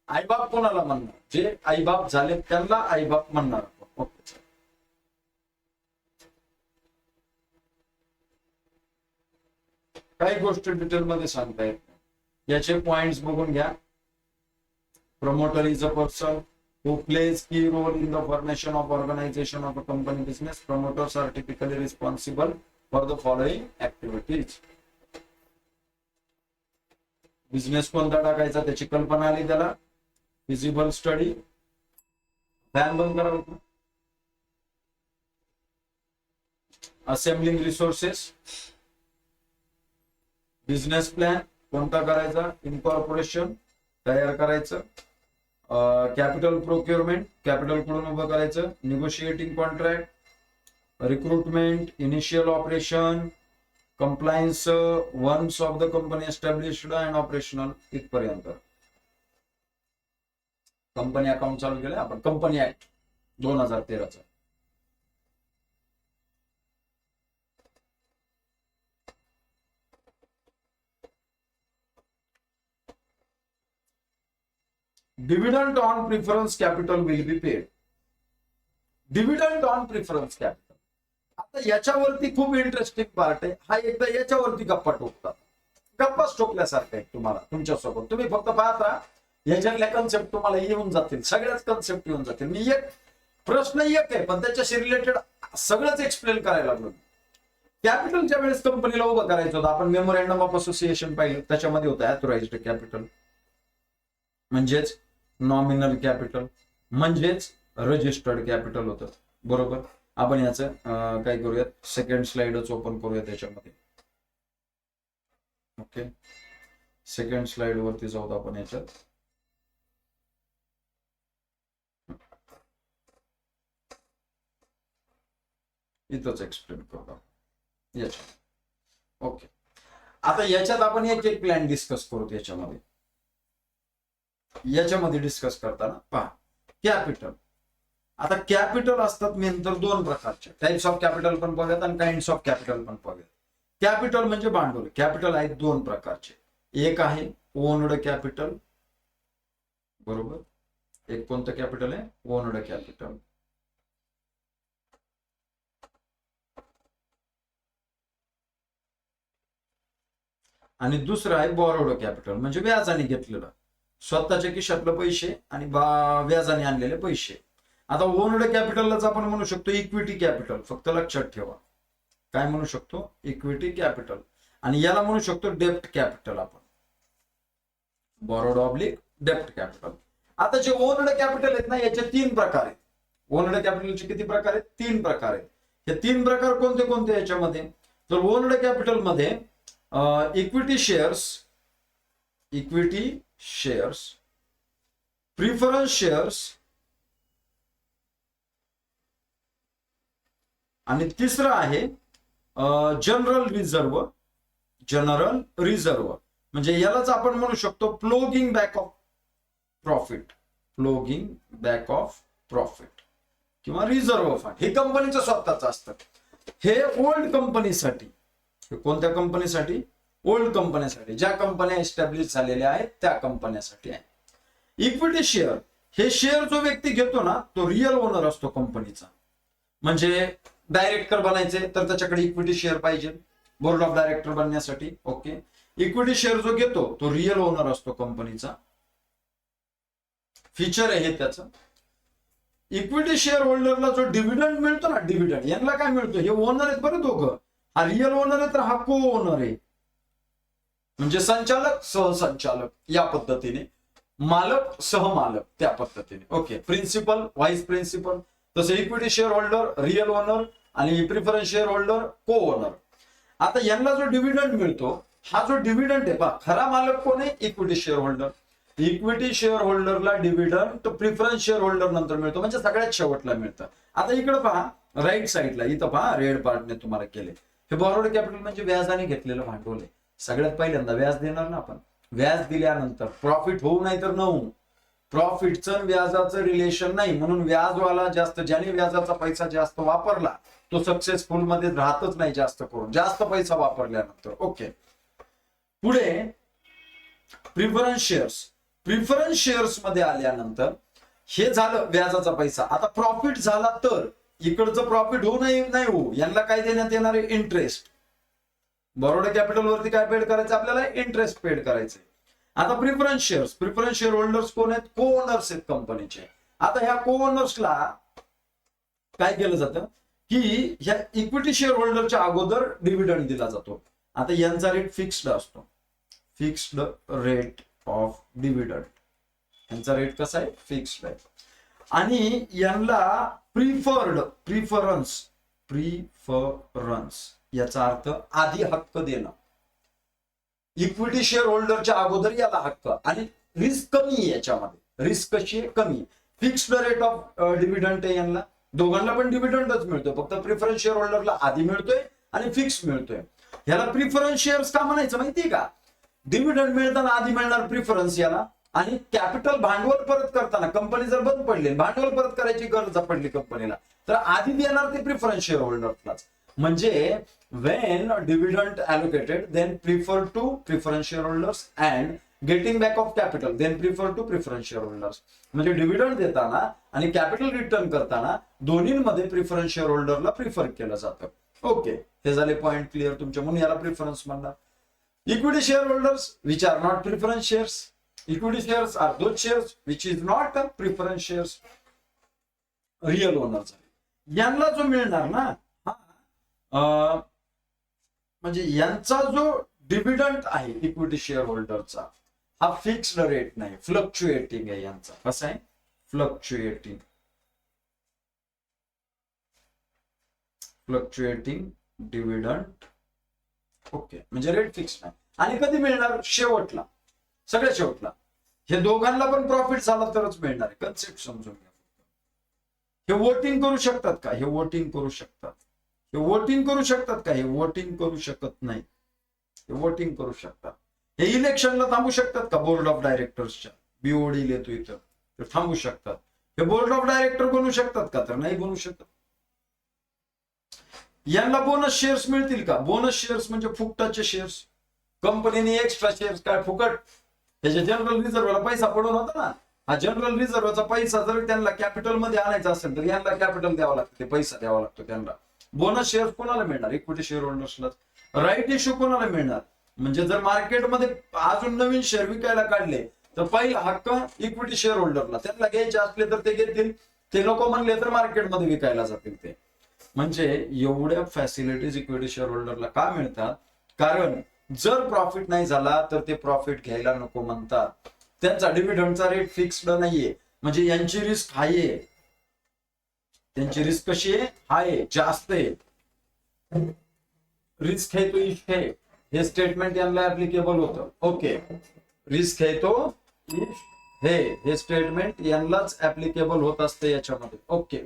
आईबाप कोणाला म्हणणार? जे आईबाप झाले त्यांना आईबाप म्हणणार. काही गोष्टी डिटेल मध्ये सांगता येत नाही, याचे पॉइंट्स बघून घ्या. Promoter is a person who plays key role in the formation of organization of a company business. Promoters are typically responsible for the following activities. Business कोणता टाकायचा त्याची कल्पना आली त्याला. Feasible study. फॅन बंद करा. Assembling resources. बिझनेस प्लॅन कोणता करायचा? इनकॉर्पोरेशन तयार करायचं. कॅपिटल प्रोक्युरमेंट, कॅपिटल कडून उभं करायचं. Negotiating contract, recruitment, initial operation, compliance once of the company established and operational. इथपर्यंत कंपनी अकाउंट चालू केलं आपण. Company act 2013 Dividend on preference capital will be paid. Dividend on preference capital. आता याच्यावरती खूप इंटरेस्टिंग पार्ट आहे हा. एकदा याच्यावरती गप्पा ठोकतात. गप्पाच ठोकल्यासारखं आहे तुम्हाला, तुमच्यासोबत. तुम्ही फक्त पाहत राहा, याच्यातल्या कन्सेप्ट तुम्हाला येऊन जातील, सगळ्याच कन्सेप्ट येऊन जातील. मी एक प्रश्न एक आहे पण त्याच्याशी रिलेटेड सगळंच एक्सप्लेन करायला लागलो. कॅपिटलच्या वेळेस कंपनीला उभं करायचं होतं आपण. मेमोरँडम ऑफ असोसिएशन पाहिलं, त्याच्यामध्ये होतं ऑथोराइज्ड कॅपिटल म्हणजेच नॉमिनल कॅपिटल म्हणजेच रजिस्टर्ड कॅपिटल होतं. बरोबर. आपण याचं काय करूयात, सेकंड स्लाइडच ओपन करूया त्याच्यामध्ये. ओके, सेकंड स्लाइड वरती जाऊ आपण याच्यात. इथंच एक्सप्लेन करू याच्यात. ओके, आता याच्यात आपण एक एक प्लॅन डिस्कस करू. याच्यामध्ये डिस्कस करताना पहा, कॅपिटल. आता कॅपिटल असतात मेन तर दोन प्रकारचे. टाइप्स ऑफ कॅपिटल पण पाहूयात आणि काइंड्स ऑफ कॅपिटल पण पाहूयात. कॅपिटल म्हणजे भांडवल. कॅपिटल आहेत दोन प्रकारचे. एक आहे ओन्ड कॅपिटल. बरोबर. एक कोणतं कॅपिटल आहे? Owned capital. आणि दुसरं आहे बॉरोड कॅपिटल म्हणजे व्याजाने घेतलेलं, स्वतःच्या खिशातलं पैसे आणि व्याजाने आणलेले पैसे. आता ओन्ड कॅपिटललाच आपण म्हणू शकतो इक्विटी कॅपिटल, फक्त लक्षात ठेवा. काय म्हणू शकतो? Equity capital. आणि याला म्हणू शकतो डेप्ट कॅपिटल आपण, बॉरोड ऑब्लिक डेप्ट कॅपिटल. आता जे ओन्ड कॅपिटल आहेत ना, याचे 3 प्रकार आहेत. ओन्ड कॅपिटलचे किती प्रकार आहेत? 3 प्रकार आहेत. हे 3 प्रकार कोणते कोणते याच्यामध्ये? तर ओन्ड कॅपिटल मध्ये इक्विटी शेअर्स, प्रिफरन्स शेअर्स, आणि तिसरं आहे जनरल रिझर्व. म्हणजे यालाच आपण म्हणू शकतो फ्लोगिंग बॅक ऑफ प्रॉफिट किंवा रिझर्व फंड. हे कंपनीचं स्वतःच असतं. हे ओल्ड कंपनीसाठी, कोणत्या कंपनीसाठी? ओल्ड कंपनीसाठी, ज्या कंपन्या एस्टॅब्लिश झालेल्या आहेत त्या कंपन्यासाठी आहे. इक्विटी शेअर, हे शेअर जो व्यक्ती घेतो ना तो रिअल ओनर असतो कंपनीचा. म्हणजे डायरेक्टर बनायचे तर त्याच्याकडे इक्विटी शेअर पाहिजे बोर्ड ऑफ डायरेक्टर बनण्यासाठी. ओके, इक्विटी शेअर जो घेतो तो रिअल ओनर असतो कंपनीचा, फीचर आहे त्याचं. इक्विटी शेअर होल्डरला जो डिव्हिडंड मिळतो ना, डिव्हिडंड यांना काय मिळतो? हे ओनर आहेत बरं दोघं, हा रिअल ओनर आहे तर हा को ओनर आहे. म्हणजे संचालक सहसंचालक या पद्धतीने, मालक सहमालक त्या पद्धतीने. Okay, principal vice principal. तसे equity share holder real owner आणि preference share holder co owner. आता यांना जो डिव्हिडंड मिळतो, हा जो डिव्हिडंड आहे पहा, खरा मालक कोण आहे? Equity share holder. Equity share होल्डरला डिव्हिडंड प्रिफरन्स शेअर होल्डर नंतर मिळतो, म्हणजे सगळ्यात शेवटला मिळतं. आता इकडे पहा राईट साईडला, इथं पहा रेड पार्टने तुम्हाला केले. हे बॉरोड कॅपिटल म्हणजे व्याजाने घेतलेलं भांडवल आहे. सगळ्यात पहिल्यांदा व्याज देणार ना आपण. व्याज दिल्यानंतर प्रॉफिट होऊ नाही तर न होऊ, प्रॉफिटचं व्याजाचं रिलेशन नाही, म्हणून व्याजवाला जास्त, ज्याने व्याजाचा पैसा जास्त वापरला तो सक्सेसफुल मध्ये राहतच नाही जास्त करून, जास्त पैसा वापरल्यानंतर. ओके, पुढे प्रिफरन्स शेअर्स मध्ये आल्यानंतर हे झालं व्याजाचा पैसा. आता प्रॉफिट झाला तर इकडचं प्रॉफिट होऊ नाही होऊ, यांना काय देण्यात येणार आहे? इंटरेस्ट. बॉरोड कॅपिटल वरती काय पेड करायचं आपल्याला? इंटरेस्ट पेड करायचंय. आता प्रिफरन्स शेअर होल्डर्स कोण आहेत? को ओनर्स आहेत कंपनीचे. आता ह्या को ओनर्सला काय केलं जातं की ह्या इक्विटी शेअर होल्डरच्या अगोदर डिव्हिडंड दिला जातो. आता यांचा रेट फिक्स्ड असतो, फिक्स्ड रेट ऑफ डिव्हिडंड. यांचा रेट कसा आहे? फिक्स्ड आहे. आणि यांना प्रिफरन्स याचा अर्थ आधी हक्क देणं. इक्विटी शेअर होल्डरच्या अगोदर याला हक्क, आणि रिस्क कमी आहे याच्यामध्ये. रिस्क कशी आहे? कमी. फिक्स्ड रेट ऑफ डिव्हिडंड आहे यांना, दोघांना पण डिव्हिडंडच मिळतोय, फक्त प्रिफरन्स शेअर होल्डरला आधी मिळतोय आणि फिक्स मिळतोय. ह्याला प्रिफरन्स शेअर्स का म्हणायचं माहितीये का? डिव्हिडंड मिळताना आधी मिळणार प्रिफरन्स याला, आणि कॅपिटल भांडवल परत करताना कंपनी जर बंद पडली, भांडवल परत करायची गरज पडली कंपनीला, तर आधी देणार ते प्रिफरन्स शेअर होल्डरलाच. म्हणजे when dividend allocated then prefer to preference shareholders and getting back of capital then prefer to preference shareholders. म्हणजे डिव्हिडंड देताना आणि कॅपिटल रिटर्न करताना दोन्हीमध्ये प्रिफरन्स शेअर होल्डरला प्रिफर केलं जातं. ओके, हे झाले पॉइंट क्लिअर तुमच्या, म्हणून याला प्रिफरन्स म्हणणार. Equity share holders which are not preference shares. Equity shares are those shares which is not preference shares, real owners. यांना जो मिळणार ना म्हणजे यांचा जो डिव्हिडंड आहे इक्विटी शेअर होल्डरचा, हा फिक्स्ड रेट नाही, फ्लक्च्युएटिंग आहे यांचा. कसा आहे? Fluctuating dividend. ओके, म्हणजे रेट फिक्स नाही. आणि कधी मिळणार? शेवटला, सगळ्यात शेवटला. हे दोघांना पण प्रॉफिट झाला तरच मिळणार आहे. कन्सेप्ट समजून घ्या. हे वोटिंग करू शकतात का? हे वोटिंग करू शकतात. हे वोटिंग करू शकतात का? हे वोटिंग करू शकत नाही. हे वोटिंग करू शकतात. हे इलेक्शनला थांबू शकतात का? बोर्ड ऑफ डायरेक्टर्सच्या बीओडी येतो इथं, तर थांबू शकतात. हे बोर्ड ऑफ डायरेक्टर बनू शकतात का? तर नाही बनू शकत. यांना बोनस शेअर्स मिळतील का? बोनस शेअर्स म्हणजे फुकटाचे शेअर्स. कंपनीने एक्स्ट्रा शेअर्स काय फुकट, ह्याच्या जनरल रिझर्व्हला पैसा पडून होता ना, हा जनरल रिझर्व्हचा पैसा जर त्यांना कॅपिटल मध्ये आणायचा असेल तर यांना कॅपिटल द्यावं लागतं, ते पैसा द्यावा लागतो त्यांना. बोनस शेअर कोणाला मिळणार? इक्विटी शेअर होल्डर्सला. राईट इश्यू कोणाला मिळणार? म्हणजे जर मार्केटमध्ये अजून नवीन शेअर विकायला काढले तर पहिला हक्क इक्विटी शेअर होल्डरला, त्यांना घ्यायचे असले तर ते घेतील, ते नको म्हणले तर मार्केटमध्ये विकायला जातील ते. म्हणजे एवढ्या फॅसिलिटीज इक्विटी शेअर होल्डरला का मिळतात? कारण जर प्रॉफिट नाही झाला तर ते प्रॉफिट घ्यायला नको म्हणतात. त्यांचा डिव्हिडंडचा रेट फिक्स्ड नाहीये, म्हणजे यांची रिस्क हाय आहे. त्यांची रिस्क कशी आहे? हाय, जास्त आहे. रिस्क है तो इश्क है, हे स्टेटमेंट यांना ऍप्लिकेबल होतं. ओके, रिस्क है तो इश्क है, हे स्टेटमेंट यांनाच ऍप्लिकेबल होत असते याच्यामध्ये. ओके,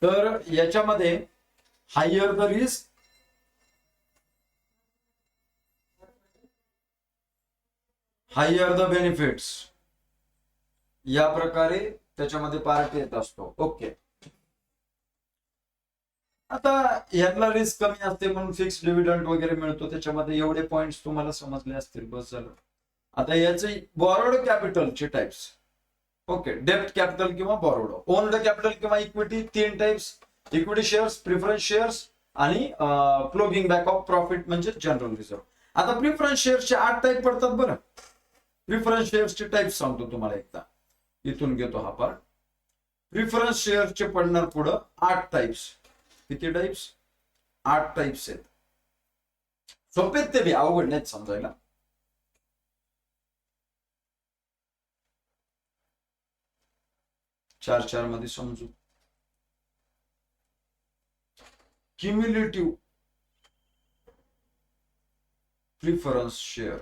तर याच्यामध्ये higher the risk, higher the benefits, या प्रकारे त्याच्यामध्ये पार्ट येत असतो. ओके, आता यांना रिस्क कमी असते म्हणून फिक्स डिव्हिडंड वगैरे मिळतो, त्याच्यामध्ये एवढे पॉइंट्स तुम्हाला समजले असतील, बस झालं. आता याचे बॉरोड कॅपिटलचे टाइप्स. ओके, डेब्ट कॅपिटल किंवा बॉरोड, ओन्ड कॅपिटल किंवा equity, 3 types: equity shares, preference shares आणि फ्लोगिंग बॅक ऑफ प्रॉफिट म्हणजे जनरल रिझर्व. आता प्रिफरन्स शेअर्सचे 8 टाइप पडतात बरं. प्रिफरन्स शेअर्सचे टाइप सांगतो तुम्हाला एकदा, इथून घेतो हा पार्ट. प्रिफरन्स शेअर्सचे पडणार पुढं 8 टाइप्स. किती टाइप्स? 8 टाइप्स आहेत. सोपेत ते बी, अवघड नाहीत समजायला. चार मध्ये समजू. क्युम्युलेटिव्ह प्रिफरन्स शेअर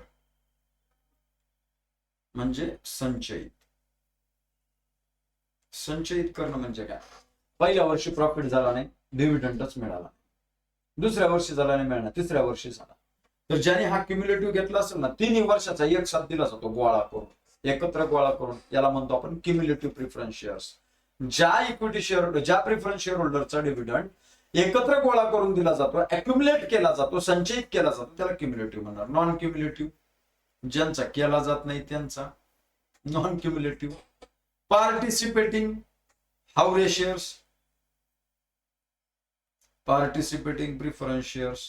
म्हणजे संचयित. संचयित करणं म्हणजे काय? पहिल्या वर्षी प्रॉफिट झाला नाही, डिव्हिडंडच मिळाला, दुसऱ्या वर्षी झाला नाही मिळणार, तिसऱ्या वर्षी झाला, तर ज्याने हा क्युम्युलेटिव्ह घेतला असेल ना, 3 वर्षाचा एक साथ दिला जातो गोळा करून, एकत्र गोळा करून, याला म्हणतो आपण क्युम्युलेटिव्ह प्रिफरन्स शेअर्स. ज्या इक्विटी शेअर, ज्या प्रिफरन्स शेअर होल्डरचा डिव्हिडंड एकत्र गोळा करून दिला जातो, अक्युमुलेट केला जातो, संचयित केला जातो, त्याला क्युम्युलेटिव्ह म्हणणार. नॉन क्युम्युलेटिव्ह ज्यांचा केला जात नाही त्यांचा non cumulative. Participating Haware shares, participating preference shares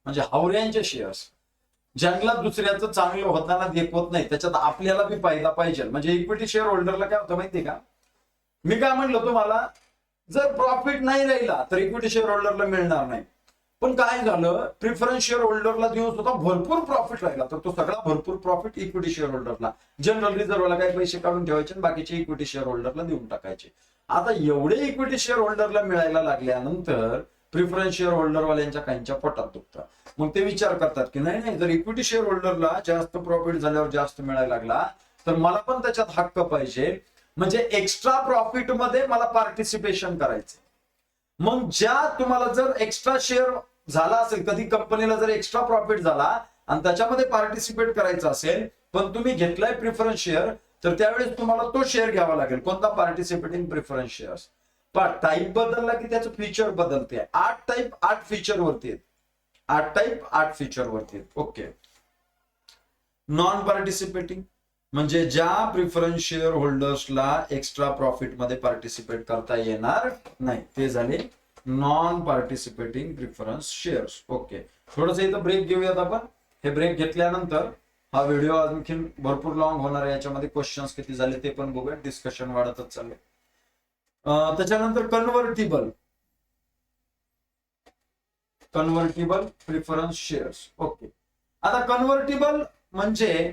म्हणजे हावऱ्यांचे शेअर्स, ज्यांना दुसऱ्याचं चांगलं होताना देखवत नाही, त्याच्यात आपल्याला बी फायदा पाहिजे. म्हणजे इक्विटी शेअर होल्डरला काय होतं माहितीये का? मी काय म्हणलं तुम्हाला, जर प्रॉफिट नाही राहिला तर इक्विटी शेअर होल्डरला मिळणार नाही. पण काय झालं, प्रिफरन्स शेअर होल्डरला दिवस होता भरपूर प्रॉफिट राहिला, तर तो सगळा भरपूर प्रॉफिट इक्विटी शेअर होल्डरला, जनरल रिझर्वला काही पैसे काढून ठेवायचे आणि बाकीचे इक्विटी शेअर होल्डरला देऊन टाकायचे. आता एवढे इक्विटी शेअर होल्डरला मिळायला लागल्यानंतर प्रिफरन्स शेअर होल्डरवाल्यांच्या काहींच्या पोटात दुखतं. मग ते विचार करतात की नाही, जर इक्विटी शेअर होल्डरला जास्त प्रॉफिट झाल्यावर जास्त मिळायला लागला तर मला पण त्याच्यात हक्क पाहिजे, म्हणजे एक्स्ट्रा प्रॉफिट मध्ये मला पार्टिसिपेशन करायचं. मग ज्या तुम्हाला जर एक्स्ट्रा शेअर झाला असेल, कधी कंपनीला जर एक्स्ट्रा प्रॉफिट झाला आणि त्याच्यामध्ये पार्टिसिपेट करायचं असेल, पण तुम्ही घेतलाय प्रिफरन्स शेअर, तर त्यावेळेस तुम्हाला तो शेअर घ्यावा लागेल. कोणता? Participating preference shares. पण टाईप बदलला की त्याचं फीचर बदलते. 8 टाईप 8 फीचर वरती आहेत. 8 टाईप 8 फीचर वरती आहेत. ओके. नॉन पार्टिसिपेटिंग म्हणजे ज्या प्रिफरन्स शेअर होल्डर्सला एक्स्ट्रा प्रॉफिट मध्ये पार्टिसिपेट करता येणार नाही, ते झाले non participating preference shares. Okay, थोडस इथं ब्रेक घेऊयात आपण. हे ब्रेक घेतल्यानंतर हा व्हिडिओ आणखी भरपूर लॉंग होणार आहे, याच्यामध्ये क्वेश्चन्स किती झाले ते पण बघूया, डिस्कशन वाढतच चालले. त्याच्यानंतर convertible, convertible preference shares. Okay, आता कन्व्हर्टिबल म्हणजे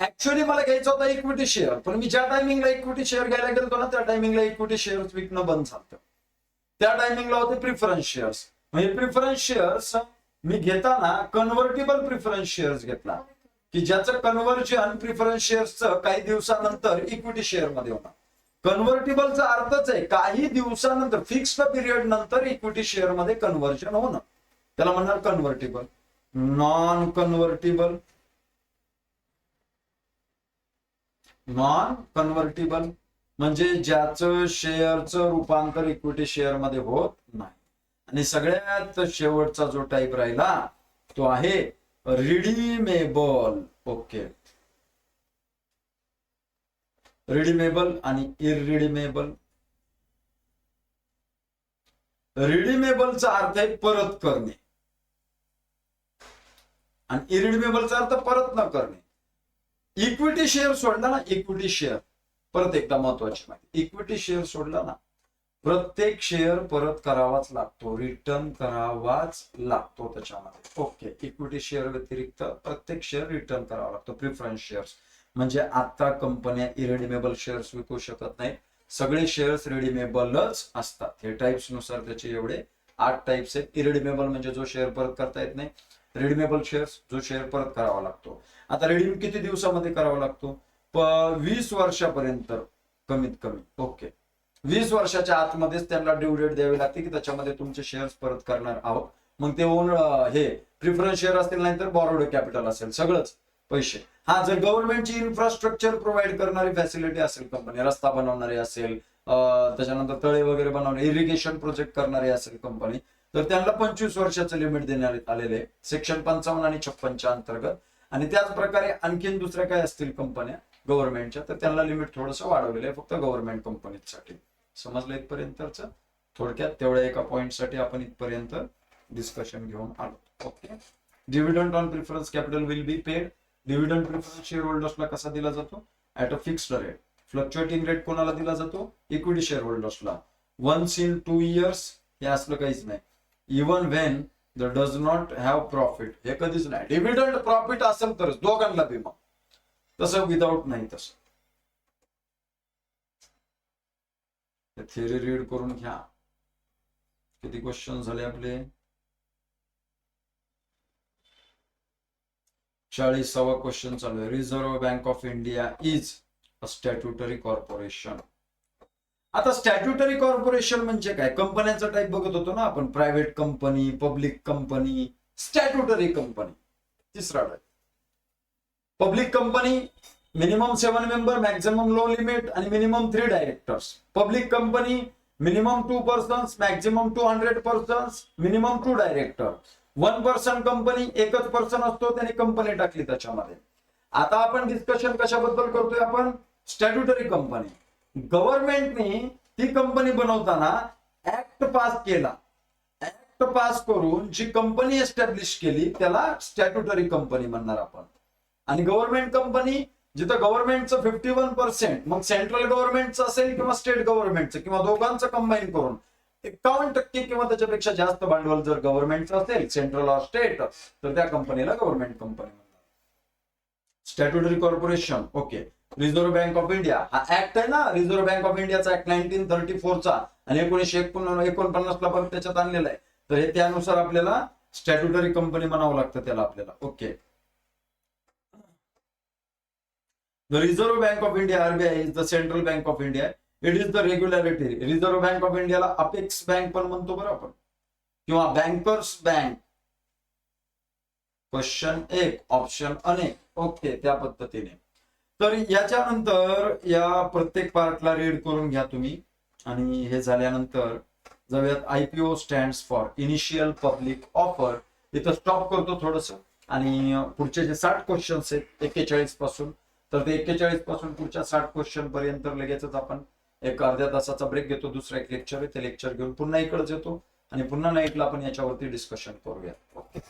ऍक्च्युअली मला घ्यायचं होतं इक्विटी शेअर, पण मी ज्या टायमिंगला इक्विटी शेअर घ्यायला गेलो ना, त्या टायमिंगला इक्विटी शेअर विकणं बंद झालं. त्या टायमिंगला होते प्रिफरन्स शेअर्स. म्हणजे प्रिफरन्स शेअर्स मी घेताना कन्व्हर्टिबल प्रिफरन्स शेअर्स घेतला, की ज्याचं कन्व्हर्जन प्रिफरन्स शेअर्सचं काही दिवसानंतर इक्विटी शेअर मध्ये होणार. कन्व्हर्टिबलचा अर्थच आहे काही दिवसानंतर, फिक्स्ड पिरियड नंतर इक्विटी शेअर मध्ये कन्व्हर्जन होणं, त्याला म्हणणार convertible. Non convertible, non convertible म्हणजे ज्याचं शेअरचं रूपांतर इक्विटी शेअर मध्ये होत नाही. आणि सगळ्यात शेवटचा जो टाईप राहिला तो आहे रिडीमेबल. ओके, रिडीमेबल आणि इररिडीमेबल. रिडीमेबलचा अर्थ आहे परत करणे, आणि इरिडिमेबलचा अर्थ परत न करणे. इक्विटी शेअर सोडला ना, इक्विटी शेअर परत एकदा महत्वाची माहिती, इक्विटी शेअर सोडला ना, प्रत्येक शेअर परत करावाच लागतो, रिटर्न करावाच लागतो त्याच्यामध्ये. ओके, इक्विटी शेअर व्यतिरिक्त प्रत्येक शेअर रिटर्न करावा लागतो. प्रिफरन्स शेअर्स म्हणजे आता कंपन्या इरिडिमेबल शेअर्स विकू शकत नाही, सगळे शेअर्स रिडीमेबलच असतात. हे टाइप्स नुसार त्याचे एवढे 8 टाइप्स आहेत. इरिडिमेबल म्हणजे जो शेअर परत करता येत नाही, रिडीमेबल शेअर्स जो शेअर परत करावा लागतो. आता रिडीम किती दिवसामध्ये करावा लागतो? 20 वर्षापर्यंत कमीत कमी. ओके, 20 वर्षाच्या आतमध्येच त्यांना ड्यू डेट द्यावी लागते की त्याच्यामध्ये तुमचे शेअर्स परत करणार आहोत. मग ते ओन हे प्रिफरन्स शेअर असतील, नाही तर बॉरोड कॅपिटल असेल, सगळंच पैसे. हा, जर गव्हर्नमेंटची इन्फ्रास्ट्रक्चर प्रोव्हाइड करणारी फॅसिलिटी असेल कंपनी, रस्ता बनवणारी असेल, त्याच्यानंतर तळे वगैरे बनवणे, इरिगेशन प्रोजेक्ट करणारी असेल कंपनी, तर त्यांना 25 वर्षाचं लिमिट देण्यात आलेले आहे सेक्शन 55 आणि 56च्या अंतर्गत. आणि त्याच प्रकारे आणखीन दुसऱ्या काय असतील कंपन्या गव्हर्नमेंटच्या, तर त्यांना लिमिट थोडंसं वाढवलेलं आहे फक्त गव्हर्नमेंट कंपनीसाठी. समजलं इथपर्यंतच? थोडक्यात तेवढ्या एका पॉइंटसाठी आपण इथपर्यंत डिस्कशन घेऊन आलो. Okay, dividend on preference capital will be paid. Dividend preference share होल्डर्सला कसा दिला जातो? At a fixed rate. Fluctuating rate कोणाला दिला जातो? इक्विटी शेअर होल्डर्सला. वन्स इन 2 years हे असलं काहीच नाही. Even when the does not have profit, हे कधीच नाही. डिव्हिडंड प्रॉफिट असेल तरच दोघांना बी, मग तसं विदाऊट नाही. तसं थेअरी रीड करून घ्या. किती क्वेश्चन झाले आपले? 40वा क्वेश्चन चालू आहे. Reserve bank of India is a statutory corporation. आता स्टॅट्युटरी कॉर्पोरेशन म्हणजे काय? कंपन्यांचा टाईप बघत होतो ना आपण, private company, public company, statutory company. तिसरा type public company, minimum 7 member, maximum low limit आणि minimum 3 directors. Public company minimum 2 persons, maximum 200 persons, minimum 2 director. 1 person company, एकच पर्सन असतो, त्याने कंपनी टाकली त्याच्यामध्ये. आता आपण डिस्कशन कशाबद्दल करतोय? आपण स्टॅट्युटरी कंपनी. गव्हर्नमेंटने ती कंपनी बनवताना ऍक्ट पास केला. ऍक्ट पास करून जी कंपनी एस्टॅब्लिश केली त्याला स्टॅट्युटरी कंपनी म्हणणार आपण. आणि गव्हर्नमेंट कंपनी जिथं गव्हर्नमेंटचं 51%, मग सेंट्रल गव्हर्नमेंटचं असेल किंवा स्टेट गव्हर्नमेंटचं किंवा दोघांचं कंबाईन करून 51% किंवा त्याच्यापेक्षा जास्त भांडवल जर गव्हर्नमेंटचं असेल, सेंट्रल ऑर स्टेट, तर त्या कंपनीला गव्हर्नमेंट कंपनी म्हणतात. Statutory corporation. Okay, reserve bank of India हा ऍक्ट आहे ना, रिझर्व्ह बँक ऑफ इंडियाचा ऍक्ट 1934चा आणि 1949ला परत त्याच्यात आणलेला आहे. तर हे त्यानुसार आपल्याला स्टॅट्युटरी कंपनी म्हणावं लागतं त्याला आपल्याला. Okay, the reserve bank of India, RBI, is the central bank of India. It is the regularity. Reserve bank of इंडियाला अपेक्स बँक पण म्हणतो बरं आपण, किंवा बँकर्स बँक. क्वेश्चन 1, ऑप्शन अनेक. ओके, त्या पद्धतीने. तर याच्यानंतर या प्रत्येक पार्टला रीड करून घ्या तुम्ही. आणि हे झाल्यानंतर जाऊयात IPO stands for initial public offer. इथं स्टॉप करतो थोडस. आणि पुढचे जे 60 क्वेश्चन्स आहेत 41 पासून, तर ते 41 पासून पुढच्या 60 क्वेश्चन पर्यंत लगेचच आपण एक अर्ध्या तासाचा ब्रेक घेतो. दुसरा एक लेक्चर आहे, ते लेक्चर घेऊन पुन्हा इकडेच येतो आणि पुन्हा नाईटला आपण याच्यावरती डिस्कशन करूया. ओके.